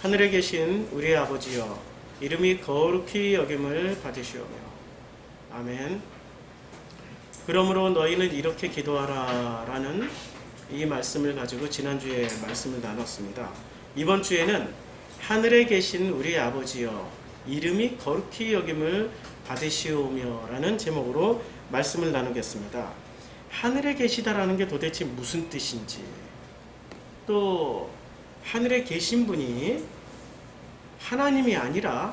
하늘에 계신 우리의 아버지여, 이름이 거룩히 여김을 받으시오며. 아멘. 그러므로 너희는 이렇게 기도하라 라는 이 말씀을 가지고 지난주에 말씀을 나눴습니다. 이번 주에는 하늘에 계신 우리의 아버지여, 이름이 거룩히 여김을 받으시오며 라는 제목으로 말씀을 나누겠습니다. 하늘에 계시다라는 게 도대체 무슨 뜻인지, 또 하늘에 계신 분이 하나님이 아니라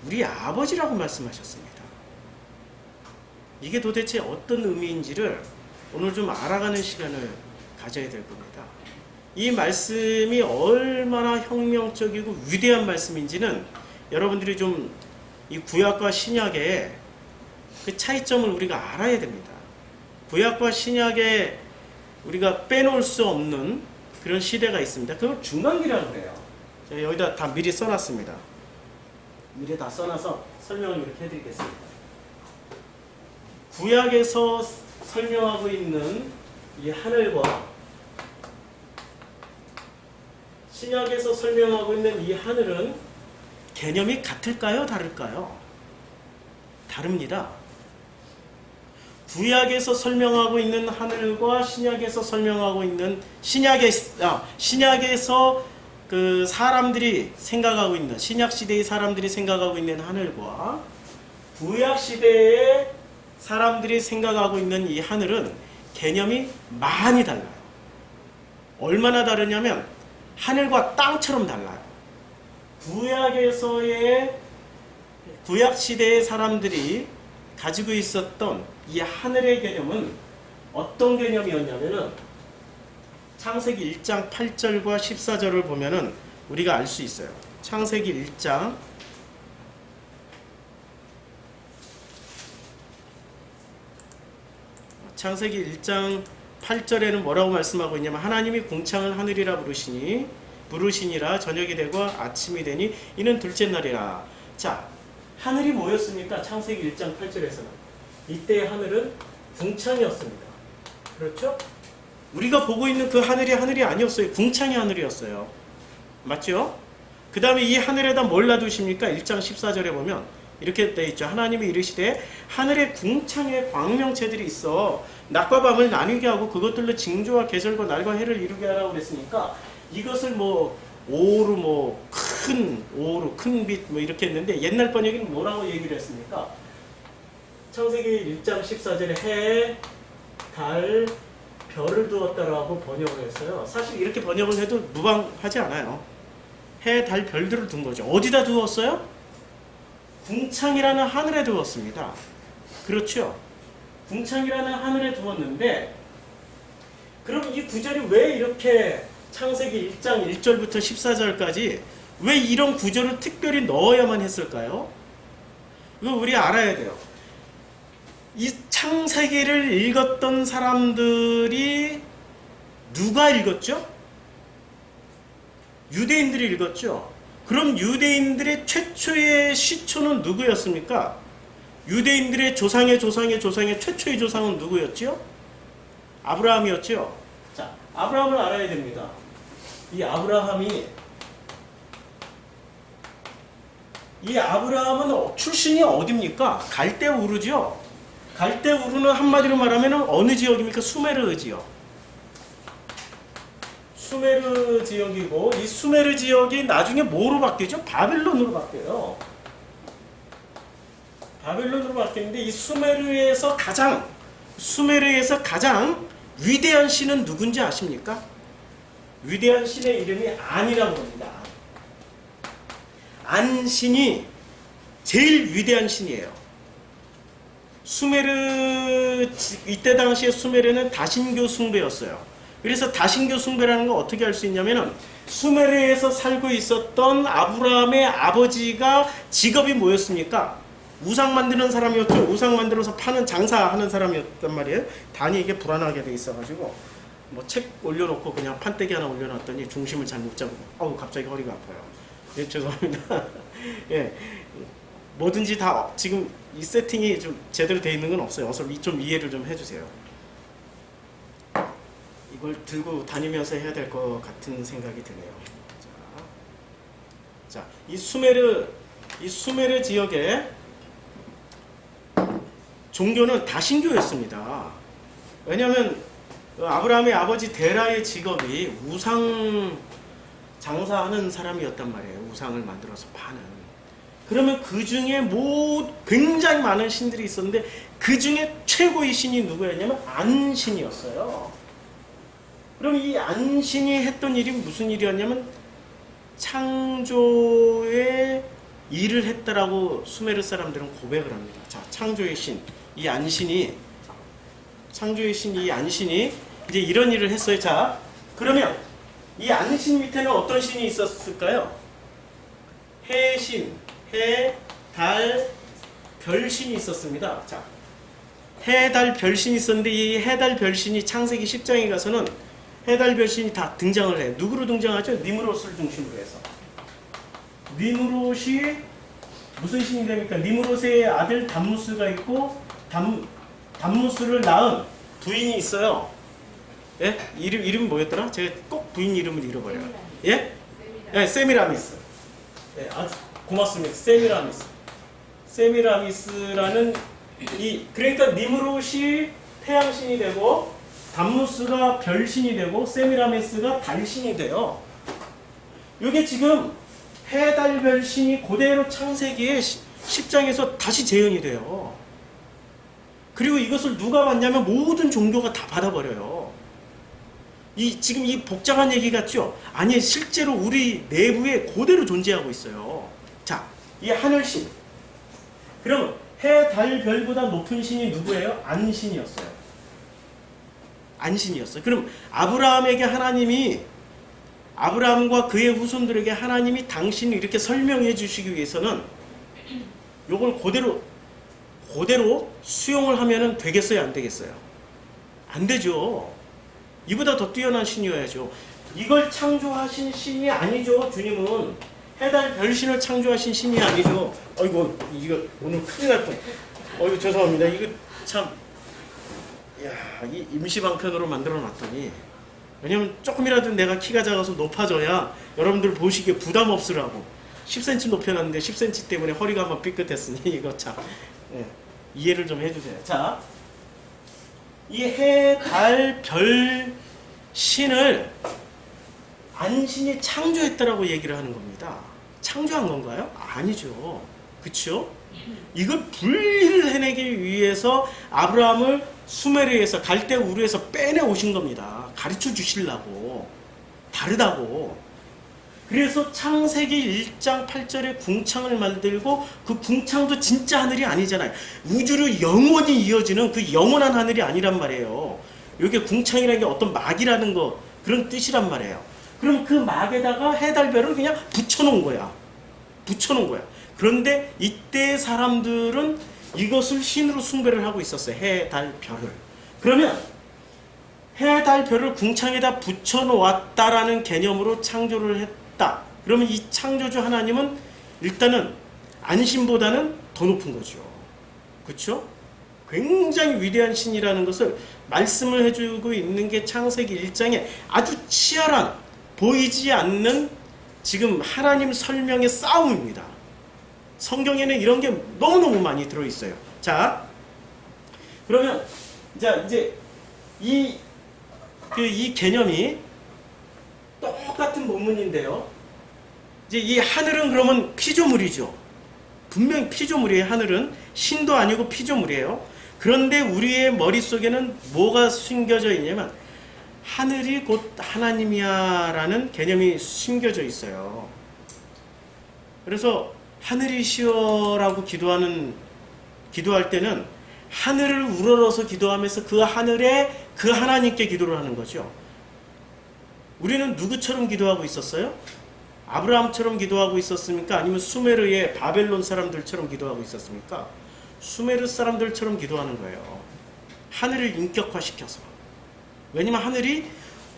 우리 아버지라고 말씀하셨습니다. 이게 도대체 어떤 의미인지를 오늘 좀 알아가는 시간을 가져야 될 겁니다. 이 말씀이 얼마나 혁명적이고 위대한 말씀인지는 여러분들이 좀 이 구약과 신약의 그 차이점을 우리가 알아야 됩니다. 구약과 신약에 우리가 빼놓을 수 없는 그런 시대가 있습니다. 그걸 중간기라고 그래요. 제가 여기다 다 미리 써놨습니다. 미리 다 써놔서 설명을 이렇게 해드리겠습니다. 구약에서 설명하고 있는 이 하늘과 신약에서 설명하고 있는 이 하늘은 개념이 같을까요? 다를까요? 다릅니다. 구약에서 설명하고 있는 하늘과 신약에서 설명하고 있는 신약에서 그 사람들이 생각하고 있는, 신약 시대의 사람들이 생각하고 있는 하늘과 구약 시대의 사람들이 생각하고 있는 이 하늘은 개념이 많이 달라요. 얼마나 다르냐면 하늘과 땅처럼 달라요. 구약 시대의 사람들이 가지고 있었던 이 하늘의 개념은 어떤 개념이었냐면은 창세기 1장 8절과 14절을 보면은 우리가 알 수 있어요. 창세기 1장 8절에는 뭐라고 말씀하고 있냐면, 하나님이 궁창을 하늘이라 부르시니라. 저녁이 되고 아침이 되니 이는 둘째 날이라. 자, 하늘이 뭐였습니까? 창세기 1장 8절에서는 이때의 하늘은 궁창이었습니다. 그렇죠? 우리가 보고 있는 그 하늘이 아니었어요. 궁창의 하늘이었어요. 맞죠? 그 다음에 이 하늘에다 뭘 놔두십니까? 1장 14절에 보면 이렇게 되어 있죠. 하나님이 이르시되 하늘에 궁창의 광명체들이 있어 낮과 밤을 나뉘게 하고 그것들로 징조와 계절과 날과 해를 이루게 하라고 그랬으니까, 이것을 오로 큰 빛 이렇게 했는데, 옛날 번역에는 뭐라고 얘기를 했습니까? 창세기 1장 14절에 해, 달, 별을 두었다라고 번역을 했어요. 사실 이렇게 번역을 해도 무방하지 않아요. 해, 달, 별들을 둔 거죠. 어디다 두었어요? 궁창이라는 하늘에 두었습니다. 그렇죠? 궁창이라는 하늘에 두었는데, 그럼 이 구절이 왜 이렇게 창세기 1장 1절부터 14절까지 왜 이런 구절을 특별히 넣어야만 했을까요? 이거 우리 알아야 돼요. 이 창세기를 읽었던 사람들이 누가 읽었죠? 유대인들이 읽었죠. 그럼 유대인들의 최초의 시초는 누구였습니까? 유대인들의 조상의 최초의 조상은 누구였죠? 아브라함이었죠. 자, 아브라함을 알아야 됩니다. 이 아브라함은 출신이 어디입니까? 갈대우르죠. 갈대우르는 한마디로 말하면 어느 지역입니까? 수메르 지역. 수메르 지역이고, 이 수메르 지역이 나중에 뭐로 바뀌죠? 바벨론으로 바뀌어요. 바벨론으로 바뀌는데, 이 수메르에서 가장 위대한 신은 누군지 아십니까? 위대한 신의 이름이 안이라고 합니다. 안 신이 제일 위대한 신이에요. 이때 당시에 수메르는 다신교 숭배였어요. 그래서 다신교 숭배라는 걸 어떻게 알 수 있냐면은, 수메르에서 살고 있었던 아브라함의 아버지가 직업이 뭐였습니까? 우상 만드는 사람이었죠. 우상 만들어서 파는, 장사하는 사람이었단 말이에요. 단이 이게 불안하게 돼 있어가지고 책 올려놓고 그냥 판때기 하나 올려놨더니 중심을 잘 못 잡고 갑자기 허리가 아파요. 예, 죄송합니다. 예, 뭐든지 다 지금 이 세팅이 좀 제대로 돼 있는 건 없어요. 어서 좀 이해를 좀 해주세요. 이걸 들고 다니면서 해야 될 것 같은 생각이 드네요. 자, 자, 이 수메르 지역에 종교는 다신교였습니다. 왜냐하면 아브라함의 아버지 데라의 직업이 우상 장사하는 사람이었단 말이에요. 우상을 만들어서 파는. 그러면 그 중에 굉장히 많은 신들이 있었는데 그 중에 최고의 신이 누구였냐면 안신이었어요. 그럼 이 안신이 했던 일이 무슨 일이었냐면 창조의 일을 했다라고 수메르 사람들은 고백을 합니다. 자, 창조의 신, 이 안신이 이제 이런 일을 했어요. 자, 그러면 이 안신 밑에는 어떤 신이 있었을까요? 해신, 해, 달, 별신이 있었습니다. 자, 해, 달, 별신이 있었는데 이 해, 달, 별신이 창세기 10장에 가서는 해, 달, 별신이 다 등장을 해요. 누구로 등장하죠? 니므롯을 중심으로 해서. 니므롯이 무슨 신이 됩니까? 니므롯의 아들 담무스가 있고 담무스를 낳은 부인이 있어요. 예? 이름이 뭐였더라? 제가 꼭 부인 이름을 잃어버려요. 예? 예, 세미라미스. 예, 아주 고맙습니다. 세미라미스라는 그러니까 니므롯이 태양신이 되고 담무스가 별신이 되고 세미라미스가 달신이 돼요. 이게 지금 해, 달, 별신이 그대로 창세기의 10장에서 다시 재현이 돼요. 그리고 이것을 누가 봤냐면 모든 종교가 다 받아버려요. 지금 이 복잡한 얘기 같죠? 아니, 실제로 우리 내부에 그대로 존재하고 있어요. 자, 이 하늘신. 그럼 해, 달, 별보다 높은 신이 누구예요? 안신이었어요. 그럼 아브라함과 그의 후손들에게 하나님이 당신을 이렇게 설명해 주시기 위해서는 요걸 그대로 수용을 하면은 되겠어요, 안 되겠어요? 안 되죠. 이보다 더 뛰어난 신이어야죠. 이걸 창조하신 신이 아니죠. 주님은 해달 별신을 창조하신 신이 아니죠. 어이구, 이거 오늘 큰일 날 뻔. 어이구, 죄송합니다. 이거 참, 이 임시방편으로 만들어 놨더니, 왜냐면 조금이라도 내가 키가 작아서 높아져야 여러분들 보시기에 부담 없으라고 10cm 높여놨는데 10cm 때문에 허리가 한번 삐끗했으니 이거 참, 이해를 좀 해주세요. 자, 이 해, 달, 별 신을 안신이 창조했다라고 얘기를 하는 겁니다. 창조한 건가요? 아니죠. 그쵸? 이걸 분리를 해내기 위해서 아브라함을 수메르에서 갈대 우르에서 빼내 오신 겁니다. 가르쳐 주시려고. 다르다고. 그래서 창세기 1장 8절에 궁창을 만들고 그 궁창도 진짜 하늘이 아니잖아요. 우주로 영원히 이어지는 그 영원한 하늘이 아니란 말이에요. 이게 궁창이라는 게 어떤 막이라는 거 그런 뜻이란 말이에요. 그럼 그 막에다가 해달별을 그냥 붙여놓은 거야. 그런데 이때 사람들은 이것을 신으로 숭배를 하고 있었어요. 해, 달, 별을. 그러면 해, 달, 별을 궁창에다 붙여놓았다라는 개념으로 창조를 했다. 그러면 이 창조주 하나님은 일단은 안신보다는 더 높은 거죠. 그렇죠? 굉장히 위대한 신이라는 것을 말씀을 해주고 있는 게 창세기 1장에 아주 치열한 보이지 않는 지금 하나님 설명의 싸움입니다. 성경에는 이런 게 너무너무 많이 들어있어요. 자, 그러면 이제 이 개념이 똑같은 본문인데요. 이제 이 하늘은 그러면 피조물이죠. 분명히 피조물이에요. 하늘은 신도 아니고 피조물이에요. 그런데 우리의 머릿속에는 뭐가 숨겨져 있냐면 하늘이 곧 하나님이야 라는 개념이 숨겨져 있어요. 그래서 하늘이시여라고 기도할 때는 하늘을 우러러서 기도하면서 그 하늘에 그 하나님께 기도를 하는 거죠. 우리는 누구처럼 기도하고 있었어요? 아브라함처럼 기도하고 있었습니까? 아니면 수메르의 바벨론 사람들처럼 기도하고 있었습니까? 수메르 사람들처럼 기도하는 거예요. 하늘을 인격화시켜서. 왜냐면 하늘이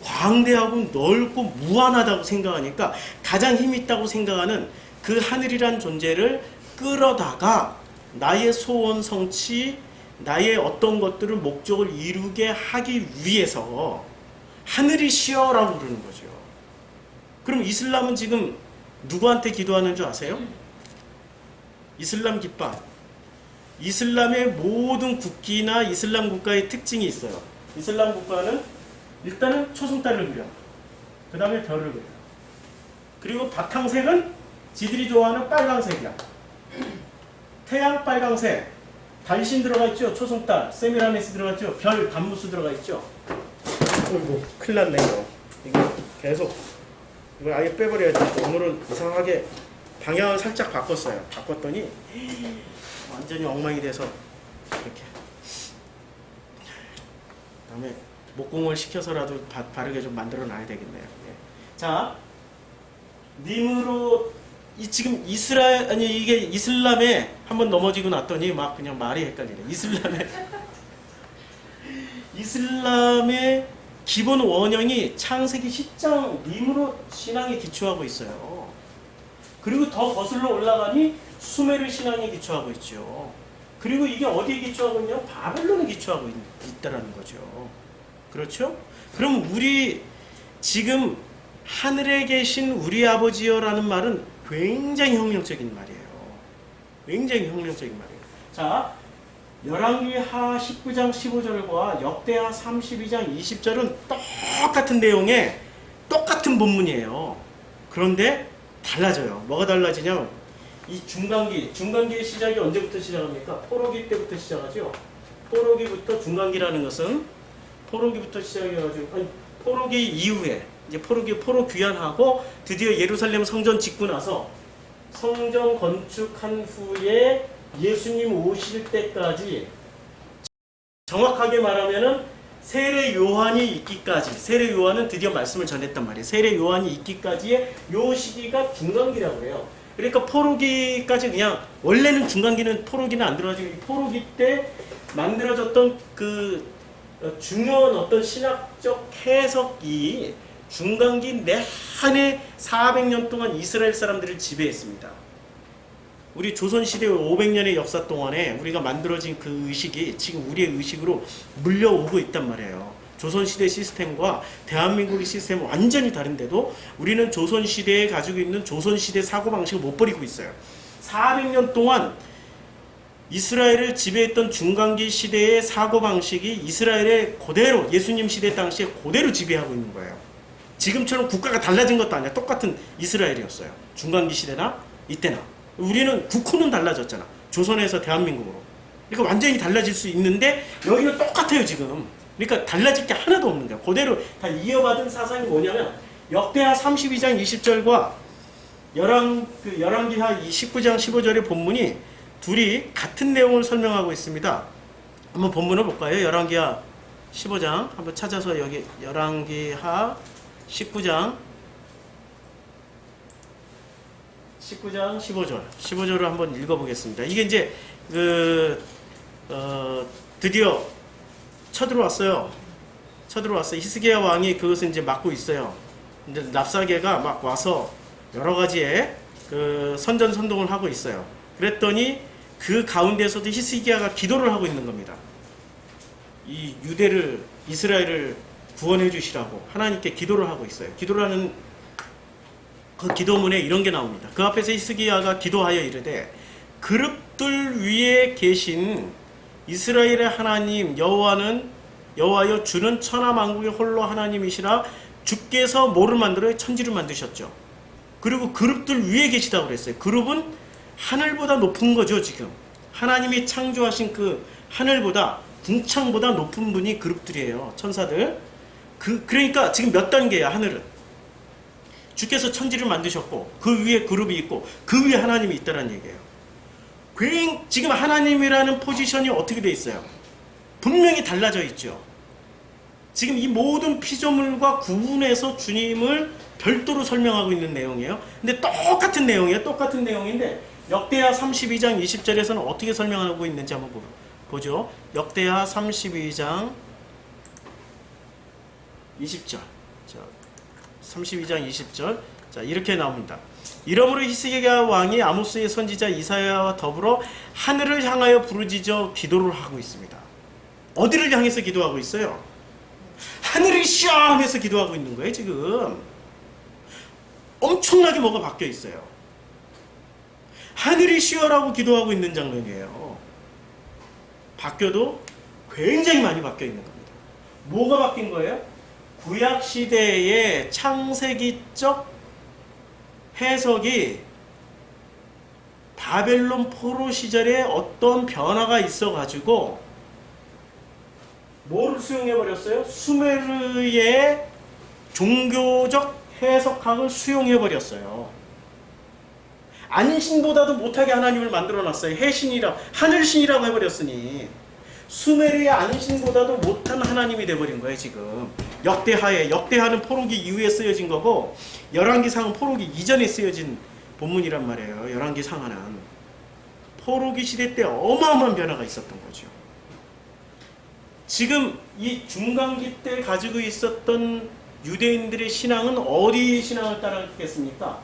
광대하고 넓고 무한하다고 생각하니까 가장 힘 있다고 생각하는 그 하늘이란 존재를 끌어다가 나의 소원 성취, 나의 어떤 것들을 목적을 이루게 하기 위해서 하늘이시여라고 부르는 거죠. 그럼 이슬람은 지금 누구한테 기도하는 줄 아세요? 이슬람 깃발. 이슬람의 모든 국기나 이슬람 국가의 특징이 있어요. 이슬람 국가는 일단은 초승달을 그려. 그 다음에 별을 그려. 그리고 바탕색은 지들이 좋아하는 빨강색이야. 태양 빨강색. 달신 들어가 있죠. 초승달. 세미라미스 들어가 있죠. 별 단무스 들어가 있죠. 어이구 큰일 났네요. 이거 계속 이걸 아예 빼버려야 돼. 오늘은 이상하게 방향을 살짝 바꿨어요. 바꿨더니 완전히 엉망이 돼서 이렇게 그다음에 목공을 시켜서라도 바르게 좀 만들어 놔야 되겠네요. 예. 자, 님으로 지금 이게 이슬람에 한번 넘어지고 났더니 막 그냥 말이 헷갈리네. 이슬람의 기본 원형이 창세기 10장 님으로 신앙에 기초하고 있어요. 그리고 더 거슬러 올라가니 수메르 신앙에 기초하고 있죠. 그리고 이게 어디에 기초하고 있냐면 바벨론에 기초하고 있다라는 거죠. 그렇죠? 그럼 우리 지금 하늘에 계신 우리 아버지여라는 말은 굉장히 혁명적인 말이에요. 굉장히 혁명적인 말이에요. 자, 열왕기하 19장 15절과 역대하 32장 20절은 똑같은 내용의 똑같은 본문이에요. 그런데 달라져요. 뭐가 달라지냐면 이 중간기의 시작이 언제부터 시작합니까? 포로기 때부터 시작하죠. 포로기부터 중간기라는 것은 포로기부터 시작해가지고 포로기 이후에 이제 포로 귀환하고 드디어 예루살렘 성전 짓고 나서 성전 건축한 후에 예수님 오실 때까지 정확하게 말하면은 세례 요한이 있기까지, 세례 요한은 드디어 말씀을 전했단 말이에요. 세례 요한이 있기까지의 요 시기가 중간기라고 해요. 그러니까 포로기까지 그냥 원래는 중간기는 포로기는 안 들어가지고 포로기 때 만들어졌던 그 중요한 어떤 신학적 해석이 중간기 내한해 400년 동안 이스라엘 사람들을 지배했습니다. 우리 조선시대 500년의 역사 동안에 우리가 만들어진 그 의식이 지금 우리의 의식으로 물려오고 있단 말이에요. 조선시대 시스템과 대한민국의 시스템은 완전히 다른데도 우리는 조선시대에 가지고 있는 조선시대 사고방식을 못 버리고 있어요. 400년 동안 이스라엘을 지배했던 중간기 시대의 사고방식이 이스라엘의 그대로 예수님 시대 당시에 그대로 지배하고 있는 거예요. 지금처럼 국가가 달라진 것도 아니야. 똑같은 이스라엘이었어요. 중간기 시대나 이때나. 우리는 국호는 달라졌잖아. 조선에서 대한민국으로. 그러니까 완전히 달라질 수 있는데 여기는 똑같아요 지금. 그러니까 달라질 게 하나도 없는 거야. 그대로 다 이어받은 사상이 뭐냐면 역대하 32장 20절과 열왕기하 19장 15절의 본문이 둘이 같은 내용을 설명하고 있습니다. 한번 본문을 볼까요? 열왕기하 15장 한번 찾아서 여기 열왕기하 19장 15절을 한번 읽어보겠습니다. 이게 이제 드디어 쳐들어왔어요. 히스기야 왕이 그것을 이제 막고 있어요. 근데 랍사게가 막 와서 여러 가지의 그 선전선동을 하고 있어요. 그랬더니 그 가운데서도 히스기야가 기도를 하고 있는 겁니다. 이 이스라엘을 구원해 주시라고 하나님께 기도를 하고 있어요. 기도를 하는 그 기도문에 이런 게 나옵니다. 그 앞에서 히스기야가 기도하여 이르되 그룹들 위에 계신 이스라엘의 하나님 여호와여 주는 천하만국의 홀로 하나님이시라. 주께서 뭐를 만들어요? 천지를 만드셨죠. 그리고 그룹들 위에 계시다고 그랬어요. 그룹은 하늘보다 높은 거죠. 지금 하나님이 창조하신 그 하늘보다 궁창보다 높은 분이 그룹들이에요. 천사들. 그러니까 지금 몇 단계야 하늘은. 주께서 천지를 만드셨고 그 위에 그룹이 있고 그 위에 하나님이 있다는 얘기예요. 지금 하나님이라는 포지션이 어떻게 돼 있어요? 분명히 달라져 있죠. 지금 이 모든 피조물과 구분해서 주님을 별도로 설명하고 있는 내용이에요. 근데 똑같은 내용이에요. 똑같은 내용인데 역대하 32장 20절에서는 어떻게 설명하고 있는지 한번 보죠. 역대하 32장 20절. 32장 20절. 자, 이렇게 나옵니다. 이러므로 히스기야 왕이 아모스의 선지자 이사야와 더불어 하늘을 향하여 부르짖어 기도를 하고 있습니다. 어디를 향해서 기도하고 있어요? 하늘을 시험해서 기도하고 있는 거예요, 지금. 엄청나게 뭐가 바뀌어 있어요. 하늘이 쉬어라고 기도하고 있는 장면이에요. 바뀌어도 굉장히 많이 바뀌어 있는 겁니다. 뭐가 바뀐 거예요? 구약 시대의 창세기적 해석이 바벨론 포로 시절에 어떤 변화가 있어가지고 뭐를 수용해버렸어요? 수메르의 종교적 해석학을 수용해버렸어요. 안신보다도 못하게 하나님을 만들어놨어요. 해신이라 하늘신이라고 해버렸으니 수메르의 안신보다도 못한 하나님이 돼버린 거예요. 지금 역대하는 포로기 이후에 쓰여진 거고 열왕기상은 포로기 이전에 쓰여진 본문이란 말이에요. 열왕기상하는 포로기 시대 때 어마어마한 변화가 있었던 거죠. 지금 이 중간기 때 가지고 있었던 유대인들의 신앙은 어디 신앙을 따랐겠습니까?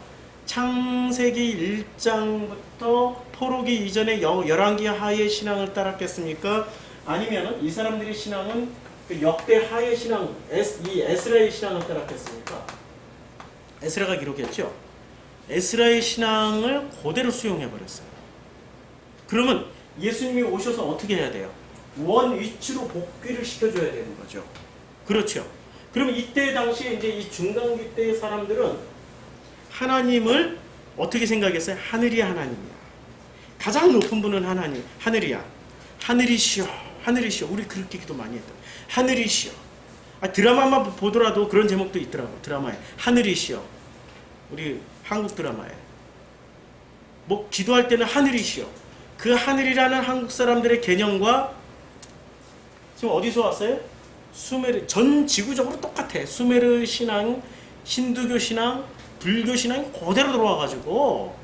창세기 1장부터 포로기 이전의 열왕기 하의 신앙을 따랐겠습니까? 아니면 이 사람들의 신앙은 그 역대 하의 신앙, 이 에스라의 신앙을 따랐겠습니까? 에스라가 기록했죠. 에스라의 신앙을 그대로 수용해버렸어요. 그러면 예수님이 오셔서 어떻게 해야 돼요? 원위치로 복귀를 시켜줘야 되는 거죠. 그렇죠. 그러면 이때 당시에 이제 이 중간기 때의 사람들은 하나님을 어떻게 생각했어요? 하늘이 하나님이야. 가장 높은 분은 하나님, 하늘이야. 하늘이시여, 하늘이시여. 우리 그렇게 기도 많이 했다. 하늘이시여. 드라마만 보더라도 그런 제목도 있더라고. 드라마에 하늘이시여. 우리 한국 드라마에 뭐 기도할 때는 하늘이시여. 그 하늘이라는 한국 사람들의 개념과 지금 어디서 왔어요? 수메르, 전 지구적으로 똑같아. 수메르 신앙, 힌두교 신앙, 불교 신앙이 그대로 들어와가지고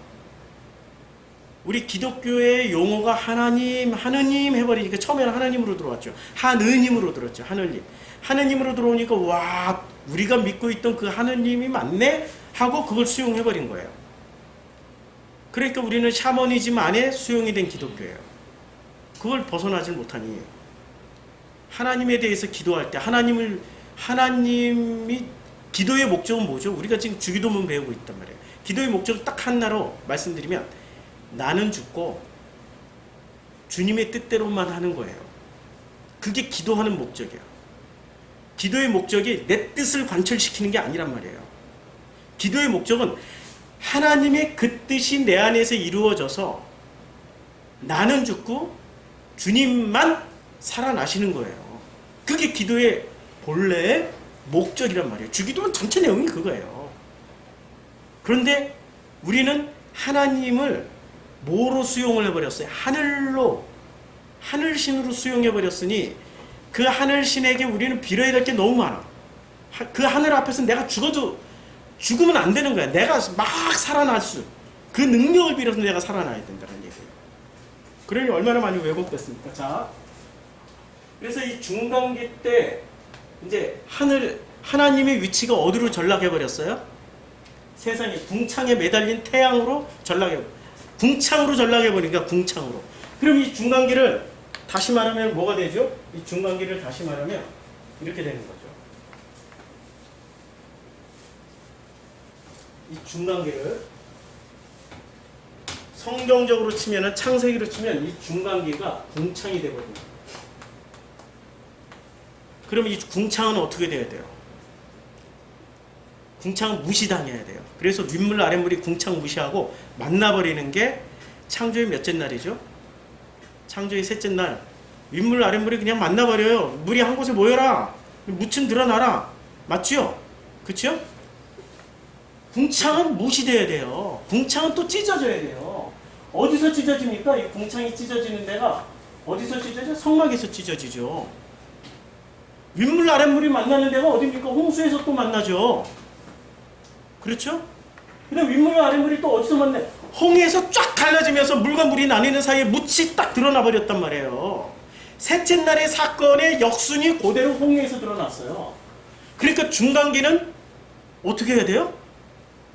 우리 기독교의 용어가 하나님, 하느님 해버리니까 처음에는 하나님으로 들어왔죠. 하느님으로 들었죠. 하느님. 하느님으로 들어오니까 와, 우리가 믿고 있던 그 하느님이 맞네? 하고 그걸 수용해버린 거예요. 그러니까 우리는 샤머니즘 안에 수용이 된 기독교예요. 그걸 벗어나질 못하니 하나님에 대해서 기도할 때 하나님이 기도의 목적은 뭐죠? 우리가 지금 주기도문 배우고 있단 말이에요. 기도의 목적을 딱 하나로 말씀드리면 나는 죽고 주님의 뜻대로만 하는 거예요. 그게 기도하는 목적이에요. 기도의 목적이 내 뜻을 관철시키는 게 아니란 말이에요. 기도의 목적은 하나님의 그 뜻이 내 안에서 이루어져서 나는 죽고 주님만 살아나시는 거예요. 그게 기도의 본래의 목적이란 말이에요. 주기도는 전체 내용이 그거예요. 그런데 우리는 하나님을 뭐로 수용을 해버렸어요? 하늘신으로 수용해버렸으니 그 하늘신에게 우리는 빌어야 될 게 너무 많아. 그 하늘 앞에서 내가 죽으면 안 되는 거야. 내가 막 살아날 그 능력을 빌어서 내가 살아나야 된다는 얘기예요. 그러니 얼마나 많이 왜곡됐습니까? 자, 그래서 이 중간기 때 이제 하나님의 위치가 어디로 전락해버렸어요? 세상에 궁창에 매달린 태양으로 궁창으로 전락해버리니까 궁창으로. 그럼 이 중간기를 다시 말하면 뭐가 되죠? 이 중간기를 다시 말하면 이렇게 되는 거죠. 이 중간기를 성경적으로 치면은 창세기로 치면 이 중간기가 궁창이 되거든요. 그럼 이 궁창은 어떻게 돼야 돼요? 궁창은 무시당해야 돼요. 그래서 윗물 아랫물이 궁창 무시하고 만나버리는 게 창조의 몇째 날이죠? 창조의 셋째 날. 윗물 아랫물이 그냥 만나버려요. 물이 한 곳에 모여라. 묻힌 드러나라. 맞죠? 그쵸? 궁창은 무시돼야 돼요. 궁창은 또 찢어져야 돼요. 어디서 찢어집니까? 이 궁창이 찢어지는 데가 어디서 찢어져? 성막에서 찢어지죠. 윗물 아랫물이 만나는 데가 어디입니까? 홍수에서 또 만나죠. 그렇죠? 근데 윗물과 아랫물이 또 어디서 만나요? 홍해에서 쫙 갈라지면서 물과 물이 나뉘는 사이에 묻이 딱 드러나 버렸단 말이에요. 셋째 날의 사건의 역순이 그대로 홍해에서 드러났어요. 그러니까 중간기는 어떻게 해야 돼요?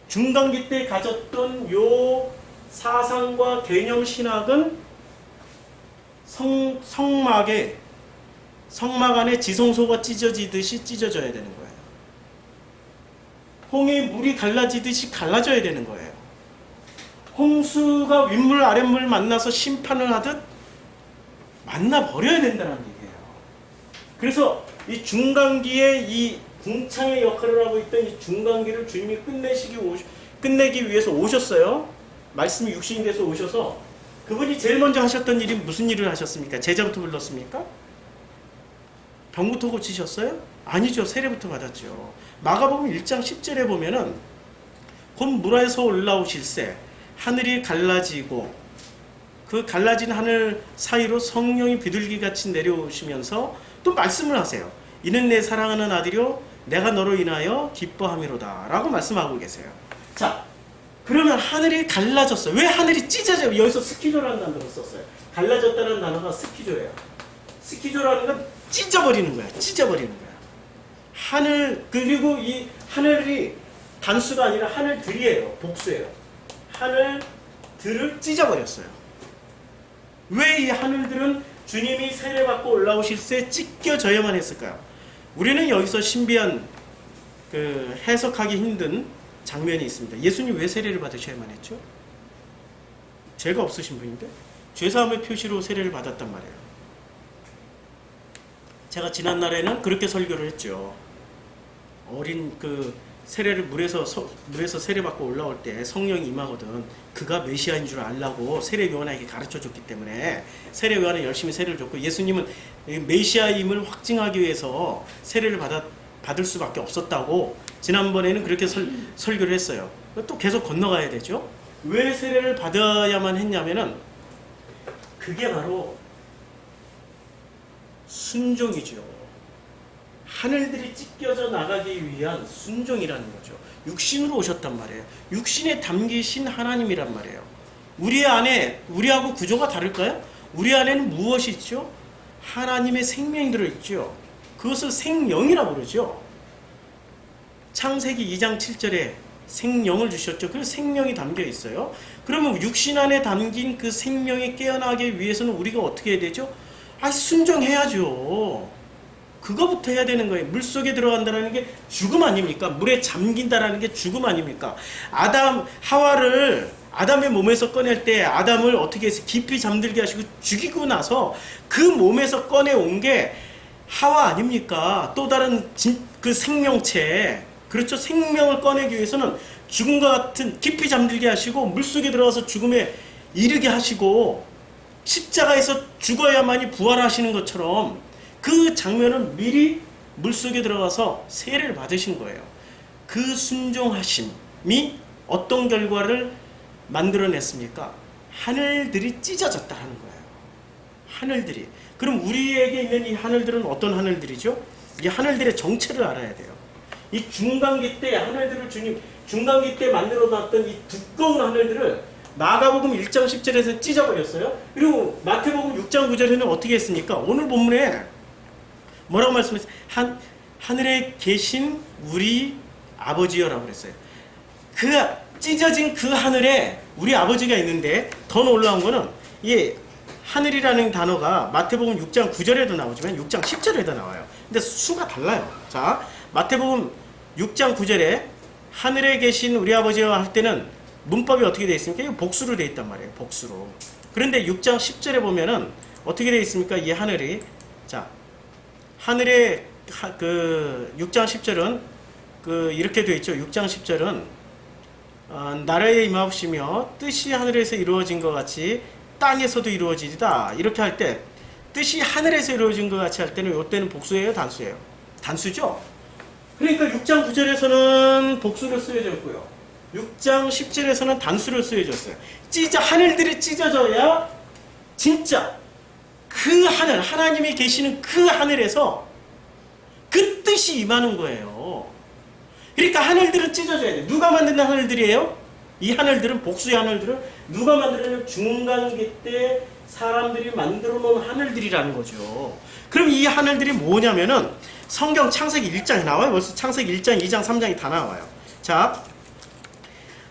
중간기 때 가졌던 요 사상과 개념 신학은 성막 안에 지성소가 찢어지듯이 찢어져야 되는 거예요. 홍해의 물이 갈라지듯이 갈라져야 되는 거예요. 홍수가 윗물 아랫물 만나서 심판을 하듯 만나버려야 된다는 얘기예요. 그래서 이 중간기에 이 궁창의 역할을 하고 있던 이 중간기를 주님이 끝내기 위해서 오셨어요. 말씀이 육신이 돼서 오셔서 그분이 제일 먼저 하셨던 일이 무슨 일을 하셨습니까? 제자부터 불렀습니까? 병부터 고치셨어요? 아니죠. 세례부터 받았죠. 마가복음 1장 10절에 보면은 곧 물에서 올라오실새 하늘이 갈라지고 그 갈라진 하늘 사이로 성령이 비둘기같이 내려오시면서 또 말씀을 하세요. 이는 내 사랑하는 아들이요 내가 너로 인하여 기뻐함이로다 라고 말씀하고 계세요. 자, 그러면 하늘이 갈라졌어요. 왜 하늘이 찢어져요? 여기서 스키조라는 단어를 썼어요. 갈라졌다는 단어가 스키조예요. 스키조라는 건 찢어버리는 거야. 찢어버리는 거야. 하늘, 그리고 이 하늘이 단수가 아니라 하늘들이에요. 복수예요. 하늘들을 찢어버렸어요. 왜 이 하늘들은 주님이 세례받고 올라오실 때 찢겨져야만 했을까요? 우리는 여기서 신비한 해석하기 힘든 장면이 있습니다. 예수님 왜 세례를 받으셔야만 했죠? 죄가 없으신 분인데 죄사함의 표시로 세례를 받았단 말이에요. 제가 지난날에는 그렇게 설교를 했죠. 어린 세례를 물에서 세례받고 올라올 때 성령이 임하거든. 그가 메시아인 줄 알라고 세례 요한에게 가르쳐줬기 때문에 세례 요한은 열심히 세례를 줬고 예수님은 메시아임을 확증하기 위해서 세례를 받을 수밖에 없었다고 지난번에는 그렇게 설교를 했어요. 또 계속 건너가야 되죠. 왜 세례를 받아야만 했냐면은 그게 바로 순종이죠. 하늘들이 찢겨져 나가기 위한 순종이라는 거죠. 육신으로 오셨단 말이에요. 육신에 담기신 하나님이란 말이에요. 우리 안에, 우리하고 구조가 다를까요? 우리 안에는 무엇이 있죠? 하나님의 생명이 들어있죠. 그것을 생명이라고 부르죠. 창세기 2장 7절에 생명을 주셨죠. 그 생명이 담겨 있어요. 그러면 육신 안에 담긴 그 생명이 깨어나기 위해서는 우리가 어떻게 해야 되죠? 순종해야죠. 그거부터 해야 되는 거예요. 물속에 들어간다는 게 죽음 아닙니까? 물에 잠긴다는 게 죽음 아닙니까? 하와를 아담의 몸에서 꺼낼 때 아담을 어떻게 해서 깊이 잠들게 하시고 죽이고 나서 그 몸에서 꺼내온 게 하와 아닙니까? 또 다른 그 생명체, 그렇죠? 생명을 꺼내기 위해서는 죽음과 같은 깊이 잠들게 하시고 물속에 들어가서 죽음에 이르게 하시고 십자가에서 죽어야만이 부활하시는 것처럼 그 장면을 미리 물속에 들어가서 세례를 받으신 거예요. 그 순종하심이 어떤 결과를 만들어냈습니까? 하늘들이 찢어졌다는 거예요. 하늘들이. 그럼 우리에게 있는 이 하늘들은 어떤 하늘들이죠? 이 하늘들의 정체를 알아야 돼요. 이 중간기 때 하늘들을 주님, 중간기 때 만들어놨던 이 두꺼운 하늘들을 마가복음 1장 10절에서 찢어버렸어요. 그리고 마태복음 6장 9절에는 어떻게 했습니까? 오늘 본문에 뭐라고 말씀했어요? 하늘에 계신 우리 아버지여라고 그랬어요. 그 찢어진 그 하늘에 우리 아버지가 있는데 더 놀라운 거는 이 하늘이라는 단어가 마태복음 6장 9절에도 나오지만 6장 10절에도 나와요. 근데 수가 달라요. 자, 마태복음 6장 9절에 하늘에 계신 우리 아버지와 할 때는 문법이 어떻게 되어 있습니까? 이거 복수로 되어 있단 말이에요. 복수로. 그런데 6장 10절에 보면은 어떻게 되어 있습니까? 이 하늘이. 자, 하늘에 6장 10절은 이렇게 되어 있죠. 6장 10절은 나라에 임하시며 뜻이 하늘에서 이루어진 것 같이 땅에서도 이루어지리다. 이렇게 할 때 뜻이 하늘에서 이루어진 것 같이 할 때는 이때는 복수예요, 단수예요? 단수죠. 그러니까 6장 9절에서는 복수를 쓰여졌고요. 6장 10절에서는 단수를 쓰여졌어요. 하늘들이 찢어져야 진짜 그 하늘, 하나님이 계시는 그 하늘에서 그 뜻이 임하는 거예요. 그러니까 하늘들은 찢어져야 돼. 누가 만든 하늘들이에요? 이 하늘들은, 복수의 하늘들은 누가 만들었냐면 중간기 때 사람들이 만들어 놓은 하늘들이라는 거죠. 그럼 이 하늘들이 뭐냐면은 성경 창세기 1장에 나와요. 벌써 창세기 1장, 2장, 3장이 다 나와요. 자,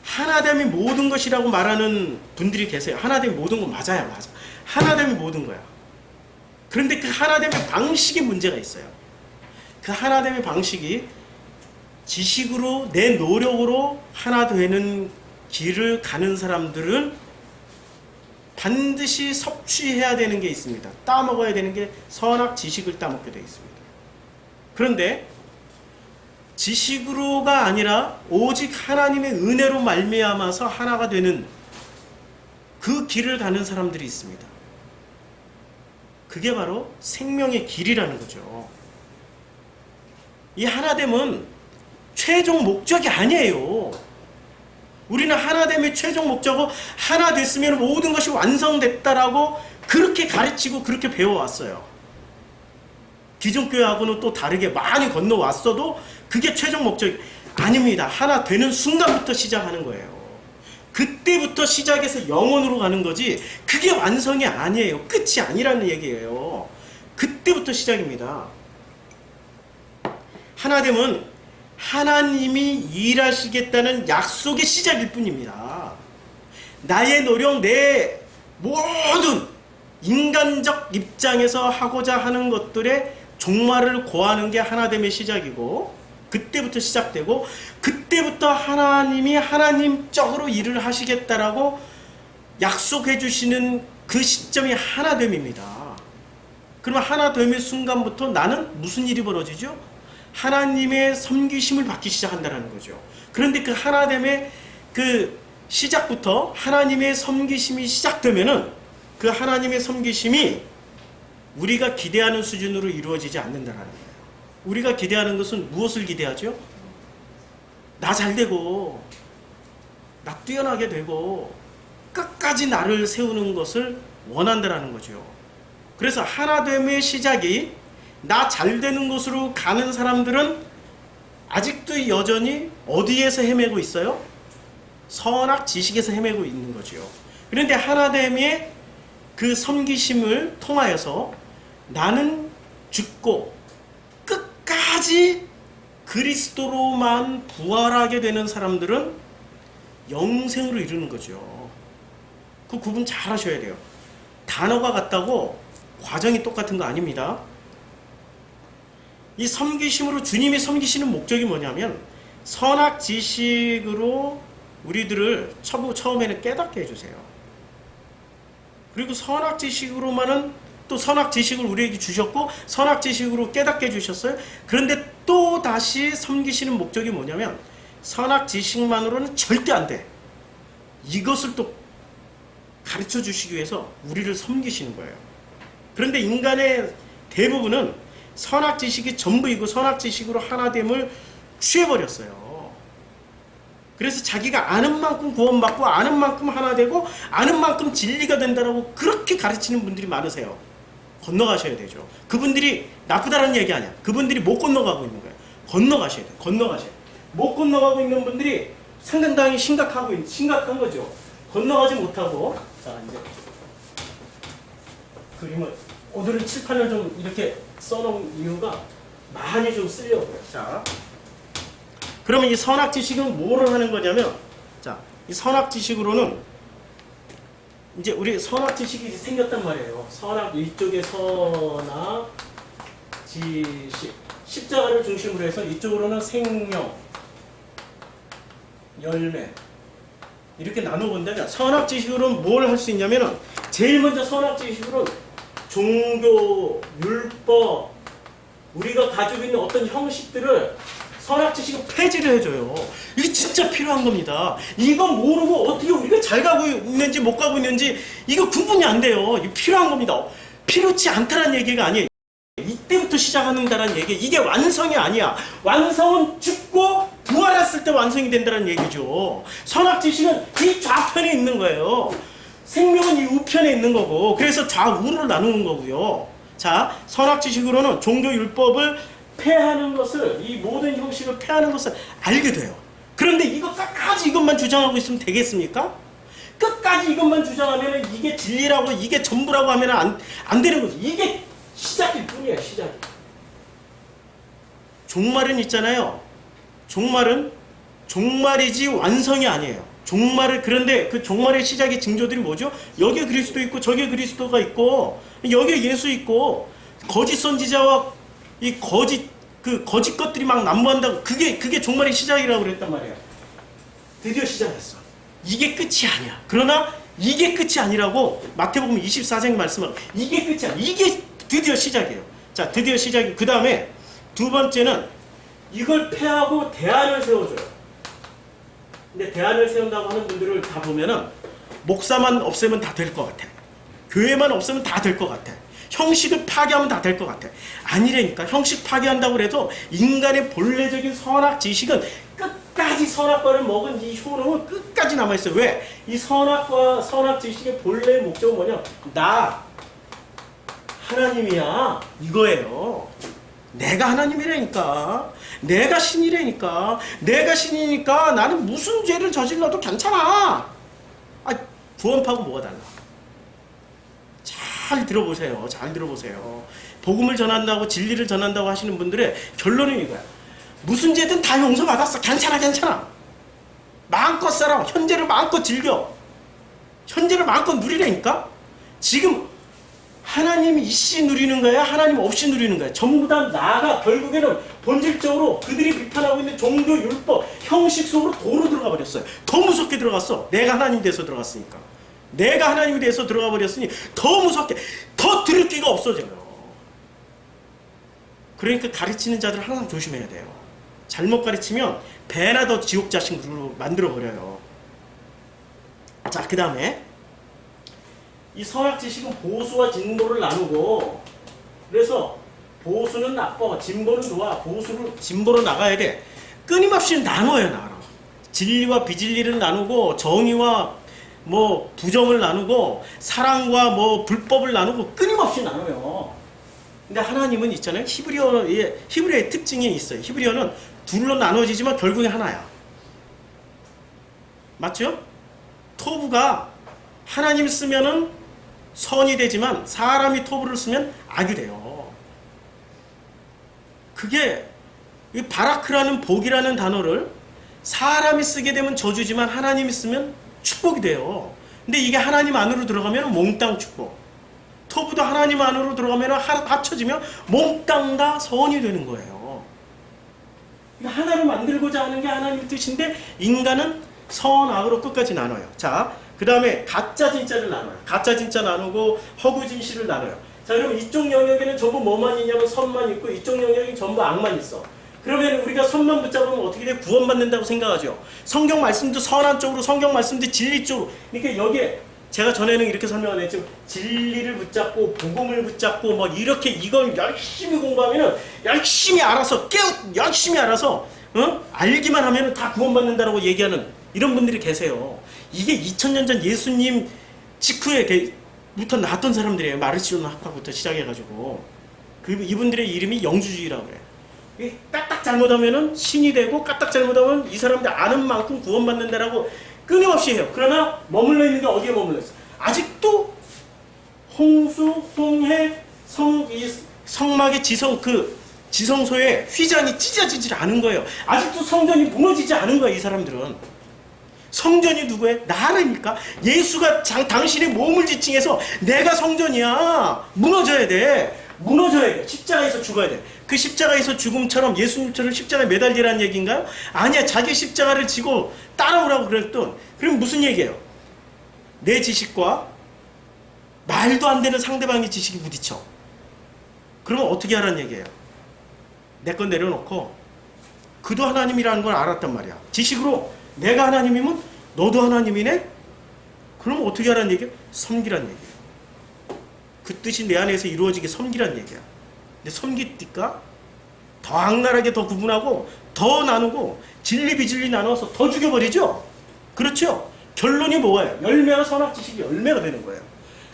하나됨이 모든 것이라고 말하는 분들이 계세요. 하나됨이 모든 건 맞아요. 맞아. 하나됨이 모든 거야. 그런데 그 하나됨의 방식에 문제가 있어요. 그 하나됨의 방식이 지식으로 내 노력으로 하나 되는 길을 가는 사람들은 반드시 섭취해야 되는 게 있습니다. 따먹어야 되는 게 선악 지식을 따먹게 되어 있습니다. 그런데 지식으로가 아니라 오직 하나님의 은혜로 말미암아서 하나가 되는 그 길을 가는 사람들이 있습니다. 그게 바로 생명의 길이라는 거죠. 이 하나됨은 최종 목적이 아니에요. 우리는 하나됨의 최종 목적은 하나 됐으면 모든 것이 완성됐다라고 그렇게 가르치고 그렇게 배워왔어요. 기존 교회하고는 또 다르게 많이 건너왔어도 그게 최종 목적이 아닙니다. 하나 되는 순간부터 시작하는 거예요. 그때부터 시작해서 영원으로 가는 거지 그게 완성이 아니에요. 끝이 아니라는 얘기예요. 그때부터 시작입니다. 하나됨은 하나님이 일하시겠다는 약속의 시작일 뿐입니다. 나의 노력, 내 모든 인간적 입장에서 하고자 하는 것들의 종말을 고하는 게 하나됨의 시작이고, 그때부터 시작되고, 그때부터 하나님이 하나님적으로 일을 하시겠다라고 약속해 주시는 그 시점이 하나됨입니다. 그러면 하나됨의 순간부터 나는 무슨 일이 벌어지죠? 하나님의 섬기심을 받기 시작한다는 거죠. 그런데 그 하나됨의 그 시작부터 하나님의 섬기심이 시작되면은 그 하나님의 섬기심이 우리가 기대하는 수준으로 이루어지지 않는다는 거예요. 우리가 기대하는 것은 무엇을 기대하죠? 나 잘되고 나 뛰어나게 되고 끝까지 나를 세우는 것을 원한다는 거죠. 그래서 하나됨의 시작이 나 잘되는 곳으로 가는 사람들은 아직도 여전히 어디에서 헤매고 있어요? 선악 지식에서 헤매고 있는 거죠. 그런데 하나됨의 그 섬기심을 통하여서 나는 죽고 끝까지 그리스도로만 부활하게 되는 사람들은 영생으로 이루는 거죠. 그 구분 잘 하셔야 돼요. 단어가 같다고 과정이 똑같은 거 아닙니다. 이 섬기심으로 주님이 섬기시는 목적이 뭐냐면 선악 지식으로 우리들을 처음에는 깨닫게 해주세요. 그리고 선악 지식으로만은 또 선악 지식을 우리에게 주셨고 선악 지식으로 깨닫게 해주셨어요. 그런데 또 다시 섬기시는 목적이 뭐냐면 선악 지식만으로는 절대 안 돼. 이것을 또 가르쳐 주시기 위해서 우리를 섬기시는 거예요. 그런데 인간의 대부분은 선악 지식이 전부이고 선악 지식으로 하나됨을 취해버렸어요. 그래서 자기가 아는 만큼 구원받고 아는 만큼 하나 되고 아는 만큼 진리가 된다라고 그렇게 가르치는 분들이 많으세요. 건너가셔야 되죠. 그분들이 나쁘다는 얘기 아니야. 그분들이 못 건너가고 있는 거예요. 건너가셔야 돼요. 건너가셔야 돼요. 못 건너가고 있는 분들이 상당히 심각한 거죠. 건너가지 못하고. 자, 이제 그림을 오늘은 칠판을 좀 이렇게 써놓은 이유가 많이 좀 쓰려고요. 자, 그러면 이 선악 지식은 뭐를 하는 거냐면, 자, 이 선악 지식으로는 이제 우리 선악 지식이 생겼단 말이에요. 선악 이쪽에 선악 지식, 십자가를 중심으로 해서 이쪽으로는 생명, 열매 이렇게 나눠본다면 선악 지식으로는 뭘 할 수 있냐면은 제일 먼저 선악 지식으로는 종교, 율법, 우리가 가지고 있는 어떤 형식들을 선악 지식은 폐지를 해줘요. 이게 진짜 필요한 겁니다. 이거 모르고 어떻게 우리가 잘 가고 있는지 못 가고 있는지 이거 구분이 안 돼요. 이거 필요한 겁니다. 필요치 않다는 얘기가 아니에요. 이때부터 시작하는다는 얘기. 이게 완성이 아니야. 완성은 죽고 부활했을 때 완성이 된다는 얘기죠. 선악 지식은 이 좌편에 있는 거예요. 생명은 이 우편에 있는 거고, 그래서 좌우를 나누는 거고요. 자, 선악 지식으로는 종교 율법을 폐하는 것을, 이 모든 형식을 폐하는 것을 알게 돼요. 그런데 이거 끝까지 이것만 주장하고 있으면 되겠습니까? 끝까지 이것만 주장하면 이게 진리라고 이게 전부라고 하면 안 되는 거지. 이게 시작일 뿐이에요. 시작. 종말은 있잖아요. 종말은 종말이지 완성이 아니에요. 그런데 그 종말의 시작의 징조들이 뭐죠? 여기에 그리스도 있고 저기에 그리스도가 있고 여기에 예수 있고 거짓 선지자와 이 거짓 그 거짓 것들이 막 난무한다고 그게 종말의 시작이라고 그랬단 말이야. 드디어 시작했어. 이게 끝이 아니야. 그러나 이게 끝이 아니라고 마태복음 24장 말씀하고 이게 끝이 아니야. 이게 드디어 시작이에요. 자, 드디어 시작이. 그 다음에 두 번째는 이걸 폐하고 대안을 세워줘요. 근데 대안을 세운다고 하는 분들을 다 보면은 목사만 없애면 다 될 것 같아. 교회만 없애면 다 될 것 같아. 형식을 파괴하면 다 될 것 같아. 아니라니까. 형식 파괴한다고 해도 인간의 본래적인 선악 지식은 끝까지 선악과를 먹은 이 효능은 끝까지 남아있어요. 왜? 이 선악과 선악 지식의 본래 목적은 뭐냐? 나 하나님이야 이거예요. 내가 하나님이라니까. 내가 신이라니까. 내가 신이니까 나는 무슨 죄를 저질러도 괜찮아. 구원파고 뭐가 달라. 잘 들어보세요. 잘 들어보세요. 복음을 전한다고 진리를 전한다고 하시는 분들의 결론은 이거야. 무슨 죄든 다 용서받았어. 괜찮아 괜찮아. 마음껏 살아. 현재를 마음껏 즐겨. 현재를 마음껏 누리라니까. 지금 하나님 있이 누리는 거야? 하나님 없이 누리는 거야? 전부 다 나가 결국에는 본질적으로 그들이 비판하고 있는 종교, 율법, 형식 속으로 도로 들어가 버렸어요. 더 무섭게 들어갔어. 내가 하나님 돼서 들어갔으니까. 내가 하나님이 돼서 들어가 버렸으니 더 무섭게, 더 들을 기가 없어져요. 그러니까 가르치는 자들은 항상 조심해야 돼요. 잘못 가르치면 배나 더 지옥 자식으로 만들어버려요. 자, 그 다음에 이 선악 지식은 보수와 진보를 나누고, 그래서 보수는 나빠, 진보는 좋아. 진보로 나가야 돼. 끊임없이 나눠요, 나눠. 진리와 비진리를 나누고, 정의와 뭐 부정을 나누고, 사랑과 뭐 불법을 나누고, 끊임없이 나눠요. 근데 하나님은 있잖아요. 히브리어의 특징이 있어요. 히브리어는 둘로 나눠지지만 결국에 하나야. 맞죠? 토부가 하나님 쓰면은 선이 되지만 사람이 토부를 쓰면 악이 돼요. 그게 바라크라는 복이라는 단어를 사람이 쓰게 되면 저주지만 하나님이 쓰면 축복이 돼요. 근데 이게 하나님 안으로 들어가면 몽땅 축복. 토부도 하나님 안으로 들어가면 합쳐지면 몽땅 다 선이 되는 거예요. 하나를 만들고자 하는 게 하나님의 뜻인데 인간은 선악으로 끝까지 나눠요. 자, 그 다음에 가짜 진짜를 나눠요. 가짜 진짜 나누고 허구 진실을 나눠요. 자, 그럼 이쪽 영역에는 전부 뭐만 있냐면 선만 있고 이쪽 영역이 전부 악만 있어. 그러면 우리가 선만 붙잡으면 어떻게 돼? 구원받는다고 생각하죠. 성경 말씀도 선한 쪽으로, 성경 말씀도 진리 쪽으로. 그러니까 여기에 제가 전에는 이렇게 설명을 했지만 진리를 붙잡고 복음을 붙잡고 뭐 이렇게 이걸 열심히 공부하면은 열심히 알아서 열심히 알아서 알기만 하면은 다 구원받는다라고 얘기하는 이런 분들이 계세요. 이게 2000년 전 예수님 직후에부터 나왔던 사람들이에요. 마르시온 학파부터 시작해가지고 이분들의 이름이 영주주의라고 그래요. 까딱 잘못하면은 신이 되고 까딱 잘못하면 이 사람들 아는 만큼 구원받는다라고 끊임없이 해요. 그러나 머물러 있는 게 어디에 머물러 있어? 아직도 홍수, 홍해, 성막의 지성소에 휘장이 찢어지질 않은 거예요. 아직도 성전이 무너지지 않은 거예요. 이 사람들은. 성전이 누구예요? 나라니까. 예수가 당신의 몸을 지칭해서 내가 성전이야. 무너져야 돼. 무너져야 돼. 십자가에서 죽어야 돼. 그 십자가에서 죽음처럼 예수님처럼 십자가에 매달리라는 얘기인가요? 아니야. 자기 십자가를 지고 따라오라고 그랬던. 그럼 무슨 얘기예요? 내 지식과 말도 안 되는 상대방의 지식이 부딪혀. 그러면 어떻게 하라는 얘기예요? 내 건 내려놓고 그도 하나님이라는 걸 알았단 말이야. 지식으로 내가 하나님이면 너도 하나님이네? 그럼 어떻게 하라는 얘기야? 섬기라는 얘기야. 그 뜻이 내 안에서 이루어지게 섬기라는 얘기야. 근데 섬기니까 더 악랄하게 더 구분하고 더 나누고 진리 비진리 나눠서 더 죽여버리죠? 그렇죠? 결론이 뭐예요? 열매가 선악 지식이 열매가 되는 거예요.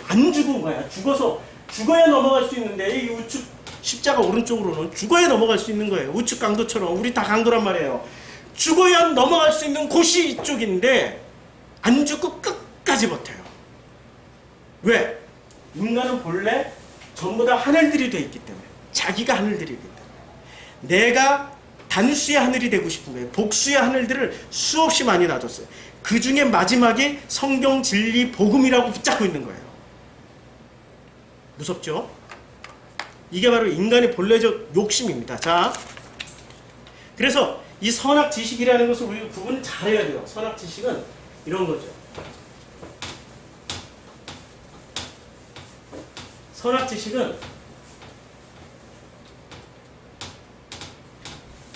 안 죽은 거야. 죽어야 넘어갈 수 있는데 이 우측 십자가 오른쪽으로는 죽어야 넘어갈 수 있는 거예요. 우측 강도처럼. 우리 다 강도란 말이에요. 죽어야 넘어갈 수 있는 곳이 이쪽인데 안 죽고 끝까지 버텨요. 왜? 인간은 본래 전부 다 하늘들이 돼 있기 때문에. 자기가 하늘들이기 때문에. 내가 단수의 하늘이 되고 싶은 거예요. 복수의 하늘들을 수없이 많이 놔뒀어요. 그 중에 마지막에 성경 진리 복음이라고 붙잡고 있는 거예요. 무섭죠? 이게 바로 인간의 본래적 욕심입니다. 자, 그래서 이 선악지식이라는 것을 우리가 구분을 잘해야 돼요. 선악지식은 이런 거죠.